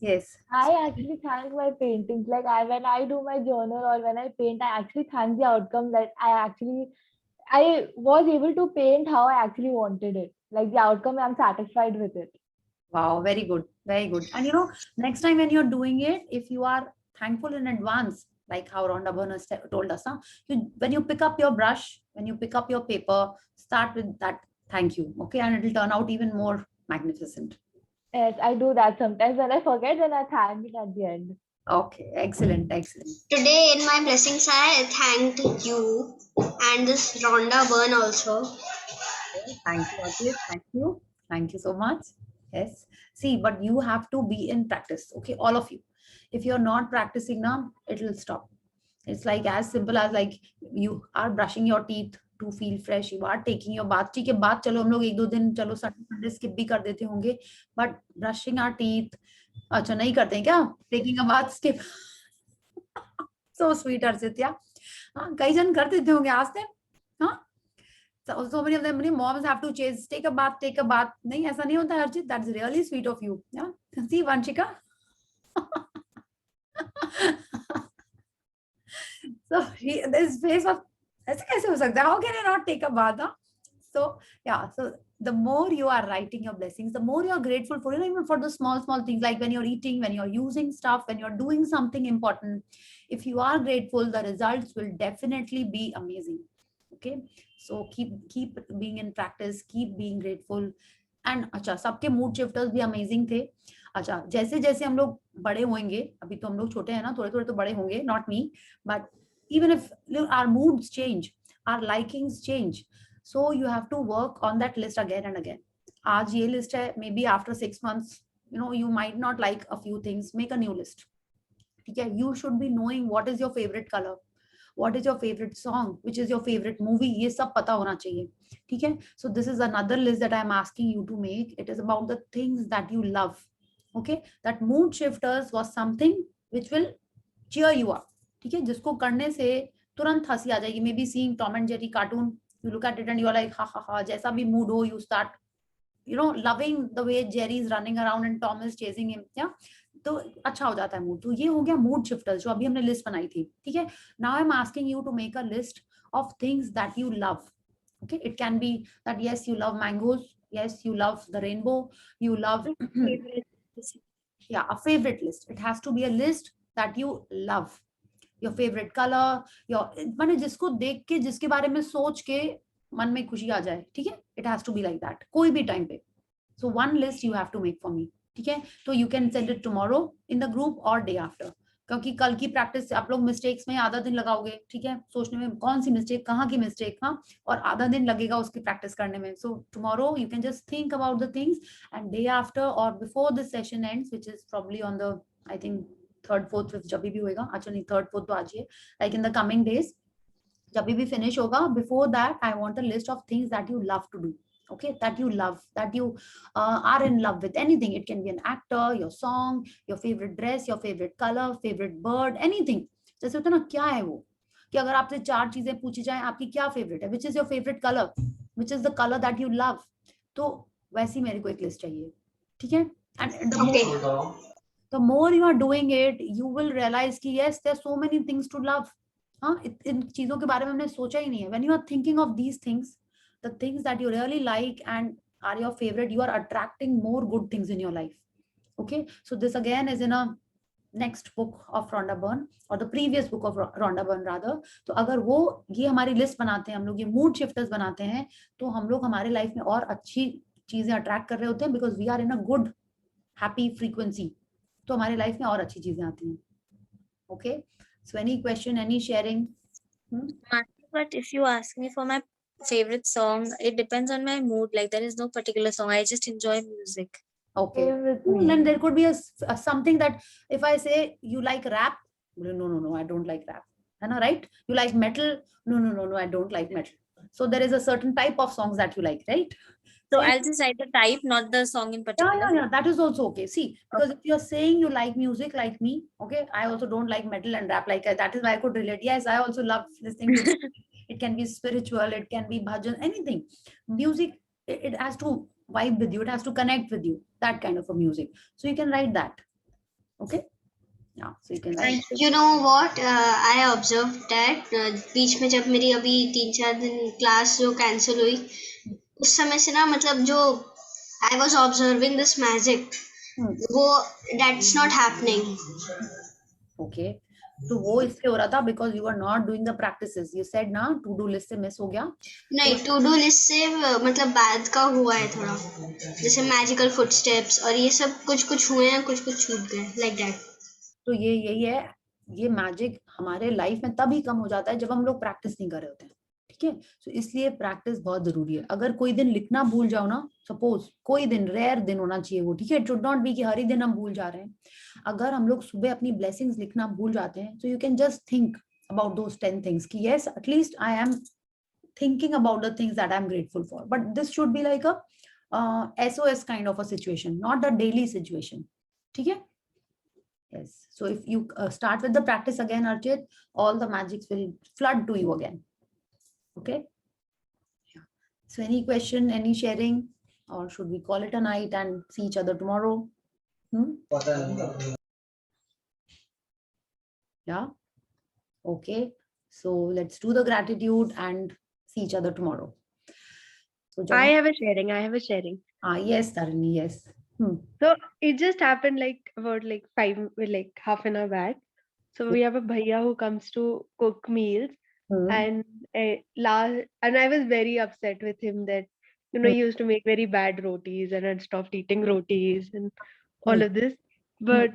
Yes. I actually thank my paintings. Like when I do my journal or when I paint, I actually thank the outcome that I was able to paint how I actually wanted it. Like the outcome, I'm satisfied with it. Wow, very good. Very good. And you know, next time when you're doing it, if you are thankful in advance, like how Rhonda Byrne told us, when you pick up your brush, when you pick up your paper, start with that thank you. Okay. And it'll turn out even more magnificent. Yes, I do that sometimes. When I forget, then I thank it at the end. Okay, excellent. Today in my blessings, I thanked you and this Rhonda Byrne also. Thank you, Archit. Thank you so much. Yes. See, but you have to be in practice. Okay, all of you. If you're not practicing now, it will stop. It's like as simple as like you are brushing your teeth to feel fresh. You are taking your bath. ठीक है, बात चलो हम लोग 1-2 दिन चलो Sunday skip भी कर देते होंगे. But brushing our teeth, अच्छा नहीं करते हैं क्या taking a bath skip? So sweet Architya. हाँ कई जन कर देते होंगे आज तक. हाँ so many of them, many moms have to chase take a bath, take a bath. नहीं ऐसा नहीं होता Archit. That's really sweet of you. Yeah, see Vanshika. So this face was ऐसे कैसे हो सकता है? How can I not take a bath? Huh? So yeah, so the more you are writing your blessings, the more you are grateful for, even for the small things, like when you're eating, when you're using stuff, when you're doing something important. If you are grateful, the results will definitely be amazing. Okay, so keep being in practice, keep being grateful. And अच्छा सबके mood shifters भी amazing थे. अच्छा जैसे जैसे हम लोग बड़े होंगे, अभी तो हम लोग छोटे हैं ना, थोड़े थोड़े तो बड़े होंगे, not me, but even if our moods change, our likings change, so you have to work on that list again and again. आज ये list है, maybe after 6 months, you might not like a few things, make a new list. ठीक है, you should be knowing what is your favorite color, what is your favorite song, which is your favorite movie, ये सब पता होना चाहिए. ठीक है, so this is another list that I am asking you to make. It is about the things that you love. Okay, that mood shifters was something which will cheer you up. ठीक है, जिसको करने से तुरंत हंसी आ जाएगी. May be seeing Tom and Jerry cartoon, you look at it and you are like ha ha ha. जैसा भी मूड हो, you start loving the way Jerry is running around and Tom is chasing him. Yeah, तो अच्छा हो जाता है mood. तो ये हो गया मूड शिफ्टर्स जो अभी हमने लिस्ट बनाई थी. ठीक है, now I am asking you to make a list of things that you love. Okay, it can be that yes, you love mangoes, yes, you love the rainbow, you love yeah, a favorite list. It has to be a list that you love. Your favorite color, your माने जिसको देख के, जिसके बारे में सोच के मन में खुशी आ जाए. ठीक है, it has to be like that कोई भी टाइम पे. So one list you have to make for me. ठीक है, तो you can send it tomorrow in the group or day after. क्योंकि कल की प्रैक्टिस आप लोग मिस्टेक्स में आधा दिन लगाओगे. ठीक है, सोचने में कौन सी मिस्टेक, कहाँ की मिस्टेक, हाँ, और आधा दिन लगेगा उसकी प्रैक्टिस करने में. So tomorrow you can just think about the things, and day after or before this session ends, which is probably on the I think 3rd 4th 5th, जब भी होएगा. अच्छा नहीं 3rd 4th तो आज ही है, like in the coming days जब भी फिनिश होगा, before that I want a list of things that you love to do. Okay, that you love, that you are in love with. Anything, it can be an actor, your song, your favorite dress, your favorite color, favorite bird, anything. जैसे होता है ना, क्या है वो, कि अगर आपसे 4 चीजें पूछी जाए, आपकी क्या फेवरेट है, which is your favorite color, which is the color that you love, तो वैसी मेरे को एक लिस्ट चाहिए. ठीक है, and the more you are doing it, you will realize कि yes, there are so many things to love. हाँ, इन चीजों के बारे में हमने सोचा ही नहीं है. When you are thinking of these things, the things that you really like and are your favorite, you are attracting more good things in your life. Okay, so this again is in a next book of Rhonda Byrne, or the previous book of Rhonda Byrne rather. तो अगर वो ये हमारी list बनाते हैं, हम लोग ये मूड शिफ्टर्स बनाते हैं, तो हम लोग हमारे लाइफ में और अच्छी चीजें अट्रैक्ट कर रहे होते हैं, because we are in a good happy frequency. तो हमारे लाइफ में और अच्छी चीजें आती हैं. Okay, so any question, any sharing? But if you ask me for my favorite song, it depends on my mood. Like there is no particular song. I just enjoy music. Okay, then there could be a something that if I say you like rap, no, I don't like rap. Right? You like metal? No, I don't like metal. So there is a certain type of songs that you like, right? So I'll just write the type, not the song in particular. Yeah, that is also okay. See, because if you're saying you like music like me, okay, I also don't like metal and rap like that. Is why I could relate. Yes, I also love listening to it can be spiritual, it can be bhajan, anything. Music, it has to vibe with you, it has to connect with you, that kind of a music. So you can write that. Okay, yeah, so you can write. You know what, I observed that बीच में जब मेरी अभी 3-4 दिन class जो cancel हुई, उस समय से ना, मतलब जो I was observing this magic, वो that's not happening. Okay, तो वो इसलिए हो रहा था because you were not doing the practices. You said ना to do list से miss हो गया. नहीं, to do list से मतलब बाद का हुआ है थोड़ा, जैसे magical footsteps और ये सब कुछ हुए हैं, कुछ छूट गए, like that. तो ये यही है, ये मैजिक हमारे लाइफ में तभी कम हो जाता है जब हम लोग प्रैक्टिस नहीं कर रहे होते हैं. ठीक है, तो इसलिए प्रैक्टिस बहुत जरूरी है. अगर कोई दिन लिखना भूल जाओ ना, सपोज कोई दिन, रेयर दिन होना चाहिए वो. ठीक है, इट शुड नॉट बी कि हर ही दिन हम भूल जा रहे हैं. अगर हम लोग सुबह अपनी ब्लेसिंग्स लिखना भूल जाते हैं, so you can just think about those 10 things कि yes, at least I am thinking about the things that I'm grateful for. But this should be like a SOS kind of a situation, not a daily situation. ठीक है? Yes. So if you start with the practice again, Archit, all the magics will flood to you again. Okay. Yeah. So any question, any sharing, or should we call it a night and see each other tomorrow? Yeah. Okay. So let's do the gratitude and see each other tomorrow. So I have a sharing. I have a sharing. Yes, Tarini. Yes. So it just happened like about like half an hour back. So we have a bhaiya who comes to cook meals, and and I was very upset with him that he used to make very bad rotis, and I'd stopped eating rotis and all of this. But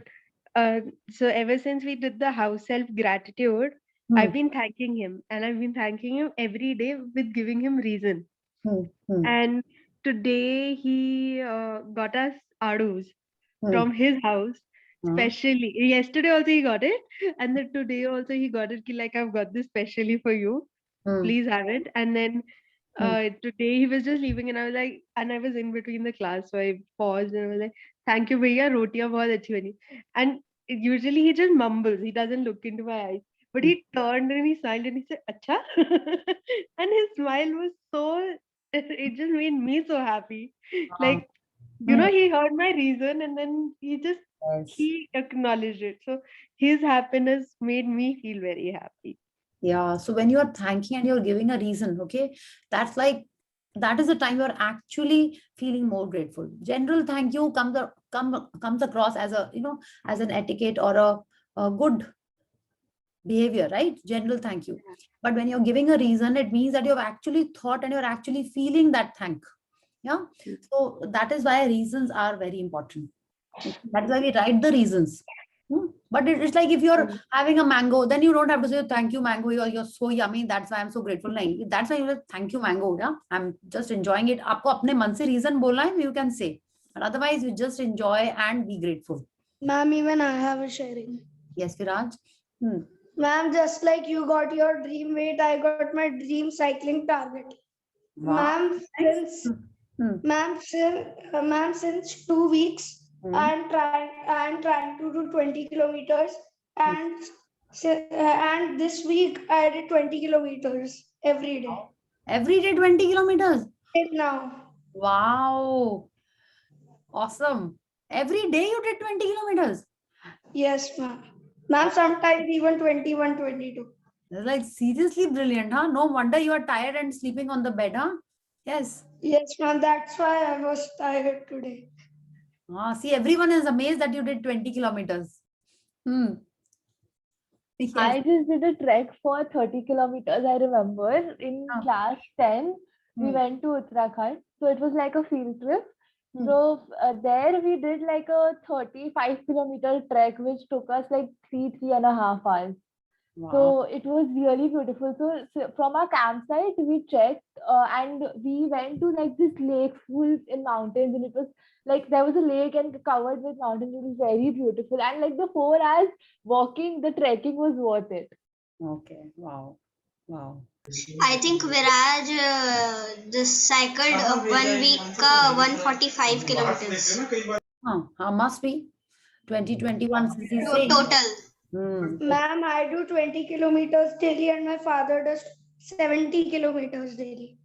so ever since we did the house self gratitude, I've been thanking him, and I've been thanking him every day with giving him reason. And today he got us adus from his house. Specially, yesterday also he got it, and then today also he got it. Like, I've got this specially for you. Please have it. And then today he was just leaving, and I was like, and I was in between the class, so I paused and I was like, "Thank you, bhaiya. Rotiya bahut achhi bani." And usually he just mumbles. He doesn't look into my eyes. But he turned and he smiled and he said, "Acha," and his smile was so. It just made me so happy. Like, he heard my reason, and then he acknowledged it. So his happiness made me feel very happy. Yeah. So when you are thanking and you're giving a reason, okay, that is the time you're actually feeling more grateful. General thank you comes across as as an etiquette or a good behavior, right? General thank you. But when you're giving a reason, it means that you've actually thought and you're actually feeling that thank. Yeah. So that is why reasons are very important. That's why we write the reasons. But it's like if you're having a mango, then you don't have to say thank you mango, you're so yummy, that's why I'm so grateful. Nahi, that's why you say thank you mango. Yeah, I'm just enjoying it. Aapko apne man se reason bolna hai, you can say. But otherwise you just enjoy and be grateful. Ma'am, even I have a sharing. Yes, Viraj. Ma'am, just like you got your dream weight, I got my dream cycling target. Wow. Ma'am, since 2 weeks, I'm trying to do 20 kilometers, and this week I did 20 kilometers every day. Every day 20 kilometers? Now. Wow. Awesome. Every day you did 20 kilometers? Yes, ma'am. Ma'am, sometimes even 21, 22. That's like seriously brilliant, huh? No wonder you are tired and sleeping on the bed, huh? Yes. Yes, ma'am. That's why I was tired today. See, everyone is amazed that you did 20 kilometers. Yes. I just did a trek for 30 kilometers. I remember in class 10, we went to Uttarakhand. So it was like a field trip. So there we did like a 35-kilometer trek, which took us like 3.5 hours. Wow. So it was really beautiful. So from our campsite, we checked and we went to like this lake full in mountains, and it was like there was a lake and covered with mountains. It was very beautiful, and like the 4 hours walking, the trekking was worth it. Okay. Wow. Wow. I think Viraj just cycled 1 week 145 kilometers. Must be 2021 total. Ma'am, I do 20 kilometers daily, and my father does 70 kilometers daily.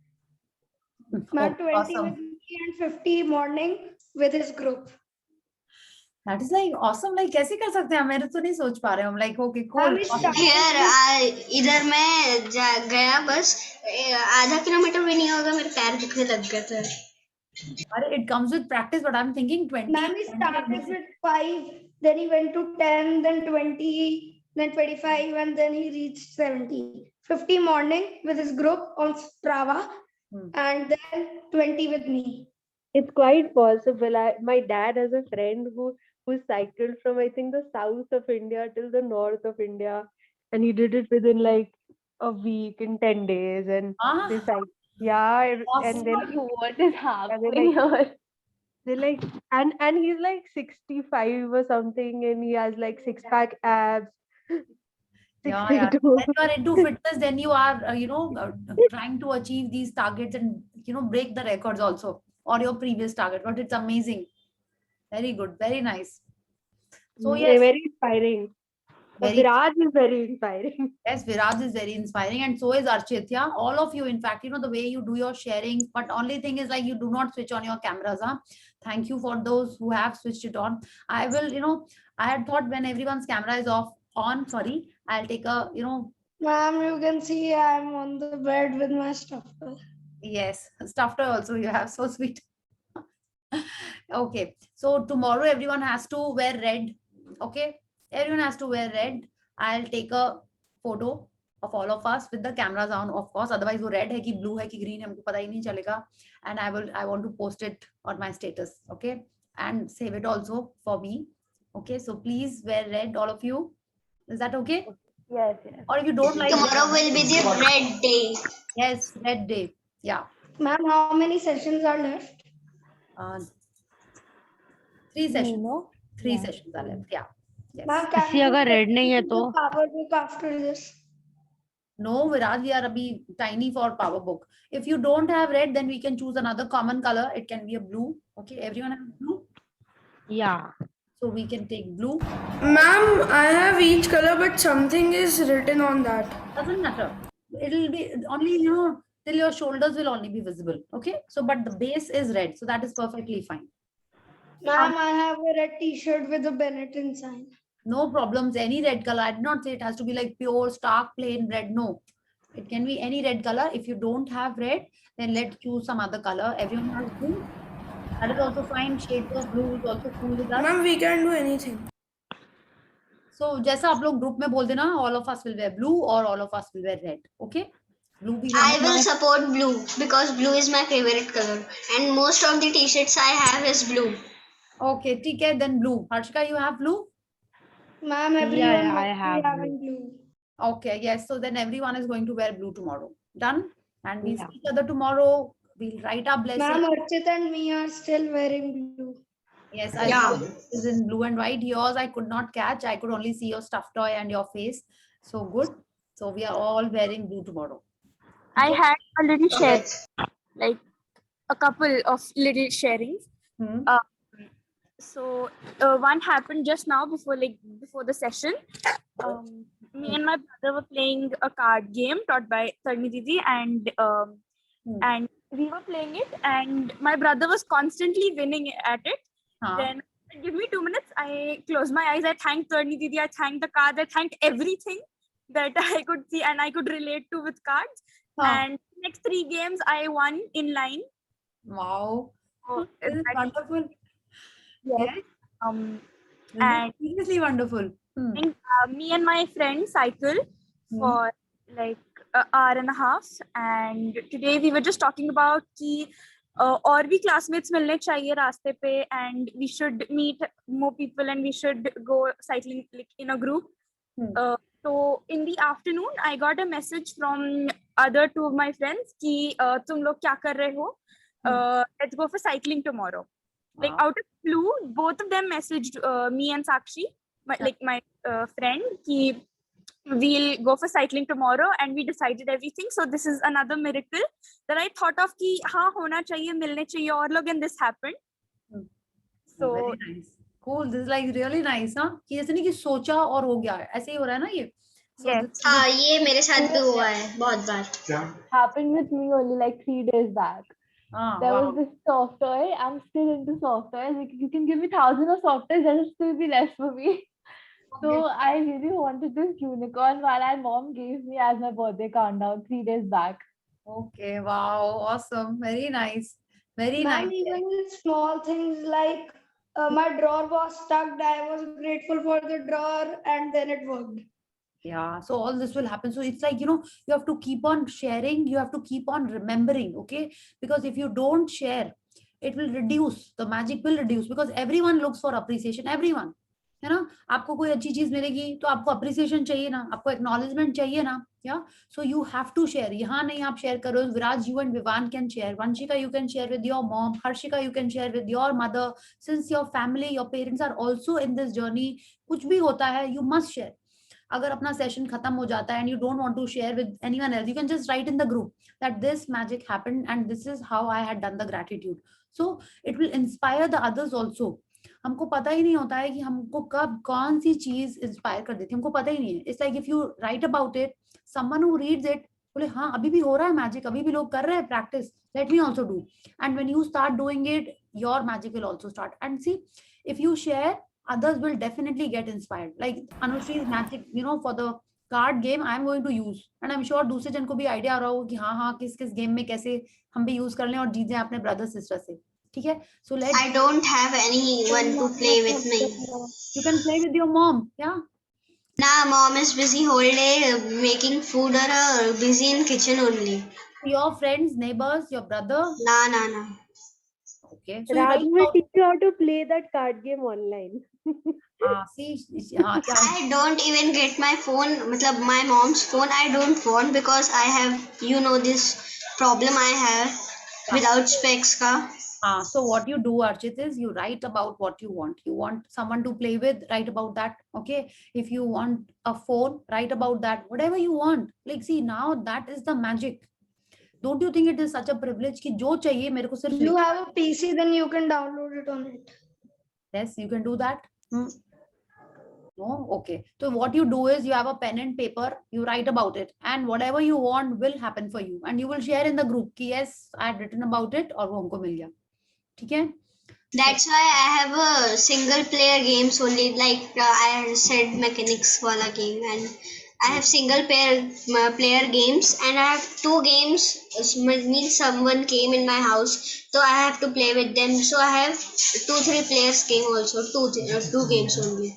Ma'am, 20 awesome. with me and 50 morning with his group. That is like awesome. Like कैसे कर सकते हैं? मैं तो नहीं सोच पा रहे हम. Like okay, cool. Here, इधर मैं गया बस आधा किलोमीटर भी नहीं होगा, मेरे पैर दुखने लग गए थे. It comes with practice, but I'm thinking 20. Ma'am, he started with 5, then he went to 10, then 20, then 25, and then he reached 70. 50 morning with his group on Strava, and then 20 with me. It's quite possible. My dad has a friend who cycled from, I think, the south of India till the north of India, and he did it within like a week in 10 days. And yeah, and then what is happening here? They're like, and he's like 65 or something, and he has like 6-pack abs. Yeah. When you are into fitness, then you are trying to achieve these targets and break the records also, or your previous target. But it's amazing. Very good. Very nice. So They're yes, very inspiring. very Viraj is very inspiring. yes, Viraj is very inspiring, and so is Archit. Yeah, all of you. In fact, you know the way you do your sharings, but only thing is like you do not switch on your cameras. Huh? Thank you for those who have switched it on. I will, you know, I had thought when everyone's camera is on. Sorry, I'll take a, you know, Ma'am, you can see I'm on the bed with my stuffer. yes, stuffed toy also you have. So sweet. Okay, so tomorrow everyone has to wear red. Okay, everyone has to wear red. I'll take a photo of all of us with the cameras on, of course. Otherwise, वो red है कि blue है कि green है हमको पता ही नहीं चलेगा. And I want to post it on my status. Okay, and save it also for me. Okay, so please wear red, all of you. Is that okay? Yes, yes. Or if you don't like Tomorrow will be the red day. yes, red day. Yeah. Ma'am, how many sessions are left? 3 sessions. No? 3 Yeah. sessions are left. Yeah. Yes. Ma'am, can इसी you अगर take red नहीं है me to तो? the power book after this? No, Viraj, we are a bit tiny for power book. If you don't have red, then we can choose another common color. It can be a blue. Okay, everyone has blue. Yeah. So we can take blue. Ma'am, I have each color, but something is written on that. Doesn't matter. It'll be only, you know, till your shoulders will only be visible. Okay. So, but the base is red. So that is perfectly fine. Ma'am, I have a red t-shirt with a Benetton sign. No problems. Any red color. I did not say it has to be like pure, stark, plain red. No. It can be any red color. If you don't have red, then let's choose some other color. Everyone has blue. That is also fine. Shades of blue is also cool with us. Ma'am, we can do anything. So जैसा आप लोग group में बोल देना, all of us will wear blue or all of us will wear red. Okay? Blue भी I will support blue because blue is my favorite color, and most of the t-shirts I have is blue. Okay, ठीक है. Then blue. Harshika, you have blue? Ma'am, everyone yeah, I must be have having blue. Okay, yes. So then everyone is going to wear blue tomorrow. Done? And we'll Yeah. see each other tomorrow. We'll write our blessing. Ma'am, Archit and me are still wearing blue. Yes, I Yeah. is in blue and white. Yours I could not catch. I could only see your stuffed toy and your face. So good. So we are all wearing blue tomorrow. I had a little share, Okay. like a couple of little sharings. Hmm. So one happened just now before the session. Me and my brother were playing a card game taught by Tarni Didi, and we were playing it, and my brother was constantly winning at it. Then give me 2 minutes. I closed my eyes. I thanked Tarni Didi. I thanked the cards. I thanked everything that I could see and I could relate to with cards. And next 3 games I won in line. Wow. So This is wonderful. yes. This And is seriously wonderful. me and my friend cycle for like an hour and a half, and today we were just talking about कि और भी classmates मिलने चाहिए रास्ते पे, and we should meet more people and we should go cycling like in a group. So in the afternoon I got a message from other 2 of my friends कि तुम लोग क्या कर रहे हो, let's go for cycling tomorrow. Like out of blue, both of them messaged me and Sakshi, my friend, कि we'll go for cycling tomorrow, and we decided everything. So this is another miracle that I thought of कि हाँ होना चाहिए, मिलने चाहिए और लोग, and this happened. So very nice. Cool. This is like really nice, huh? कि ऐसे नहीं कि सोचा और हो गया, ऐसे ही हो रहा है ना ये. So yes. हाँ, ये मेरे साथ भी हुआ है बहुत बार. Happened with me only like 3 days back. There was this soft toy. I'm still into soft toys. Like, you can give me 1,000 of soft toys, that will still be less for me. So I really wanted this unicorn, while my mom gave me as my birthday countdown 3 days back. Okay, wow, awesome, very nice, very Ma'am, nice. even with small things like my drawer was stuck, I was grateful for the drawer, and then it worked. Yeah, so all this will happen. So it's like, you know, you have to keep on sharing, you have to keep on remembering, okay? Because if you don't share, it will reduce, the magic will reduce, because everyone looks for appreciation, everyone. है ना, आपको कोई अच्छी चीज मिलेगी तो आपको appreciation चाहिए ना, आपको एक्नॉलेजमेंट चाहिए ना. Yeah, so you have to share. यहाँ नहीं आप share करो. Viraj, you and Vivan can share. Vanshika, you can share with your mom. Harshika, you can share with your mother. Since your family, your parents are also in this journey, कुछ भी होता है, you must share. अगर अपना session खत्म हो जाता है and you don't want to share with anyone else, you can just write in the group that this magic happened and this is how I had done the gratitude. So it will inspire the others also. हमको पता ही नहीं होता है कि हमको कब कौन सी चीज इंस्पायर कर देती है, हमको पता ही नहीं है. It's like if you right about it, someone who reads it बोले हाँ अभी भी हो रहा है मैजिक, अभी भी लोग कर रहे हैं practice, let me also do. And when you start doing it, your magic will also start. And see, if you share, others will definitely get inspired. Like Anushree magic, for the card game I am going to use, and I'm sure दूसरे जन को भी idea आ रहा होगा कि हाँ किस किस गेम में कैसे हम भी यूज कर लें और जीत जाएं अपने ब्रदर सिस्टर से. ठीक है, so let I don't have anyone to play with me. you can play with your mom. Yeah, Nah, mom is busy whole day making food or busy in kitchen only. your friends, neighbors, your brother. Nah. Okay, so you Raj write will about, teach you how to play that card game online. see, yeah. I don't even get my phone, matlab my mom's phone. I don't want because I have, this problem I have without specs ka. So what you do, Archit, is you write about what you want. You want someone to play with, write about that. Okay. If you want a phone, write about that. Whatever you want. Like, see, now that is the magic. Don't you think it is such a privilege कि जो चाहिए मेरे को सिर्फ You have a PC, then you can download it on it. Yes, you can do that. No, okay. So what you do is you have a pen and paper, you write about it, and whatever you want will happen for you, and you will share in the group कि yes, I had written about it और वो हमको मिल गया. ठीक है? That's why I have a single player games only, like I said mechanics wala game, and I have single player games, and I have 2 games. Means someone came in my house, so I have to play with them. So I have 2-3 players game also, 2 games only.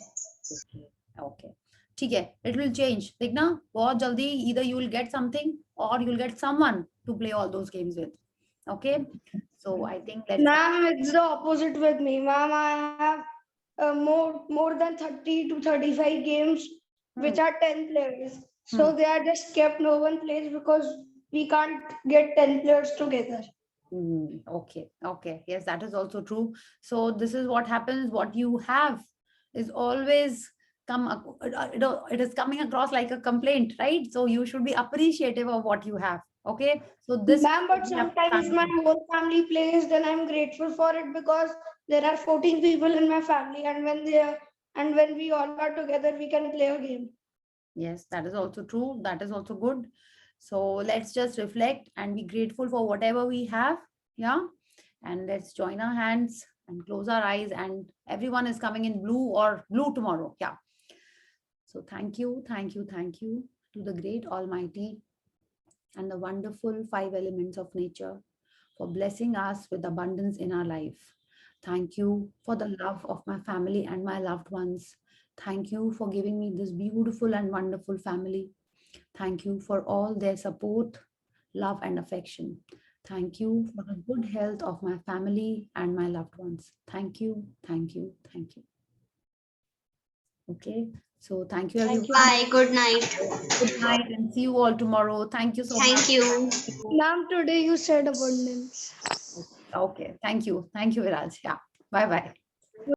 Okay. ठीक है, it will change. देखना बहुत जल्दी either you will get something or you will get someone to play all those games with. Okay, so I think let's. Ma'am, it's the opposite with me. Ma'am, I have more than 30 to 35 games which are 10 players. So they are just kept, no one plays because we can't get 10 players together. Okay. Yes, that is also true. So this is what happens. What you have is always it is coming across like a complaint, right? So you should be appreciative of what you have. Okay, so this. Ma'am, but sometimes my whole family plays, then I'm grateful for it because there are 14 people in my family, and when we all are together, we can play a game. Yes, that is also true. That is also good. So let's just reflect and be grateful for whatever we have. Yeah, and let's join our hands and close our eyes, and everyone is coming in blue tomorrow. Yeah. So thank you to the great Almighty and the wonderful 5 elements of nature for blessing us with abundance in our life. Thank you for the love of my family and my loved ones. Thank you for giving me this beautiful and wonderful family. Thank you for all their support, love, and affection. Thank you for the good health of my family and my loved ones. Thank you. Okay. So thank you, everyone. Bye. Good night. Good night, and see you all tomorrow. Thank you so much. Thank you. Ma'am, today you said abundance. Okay. Thank you, Viraj. Yeah. Bye-bye.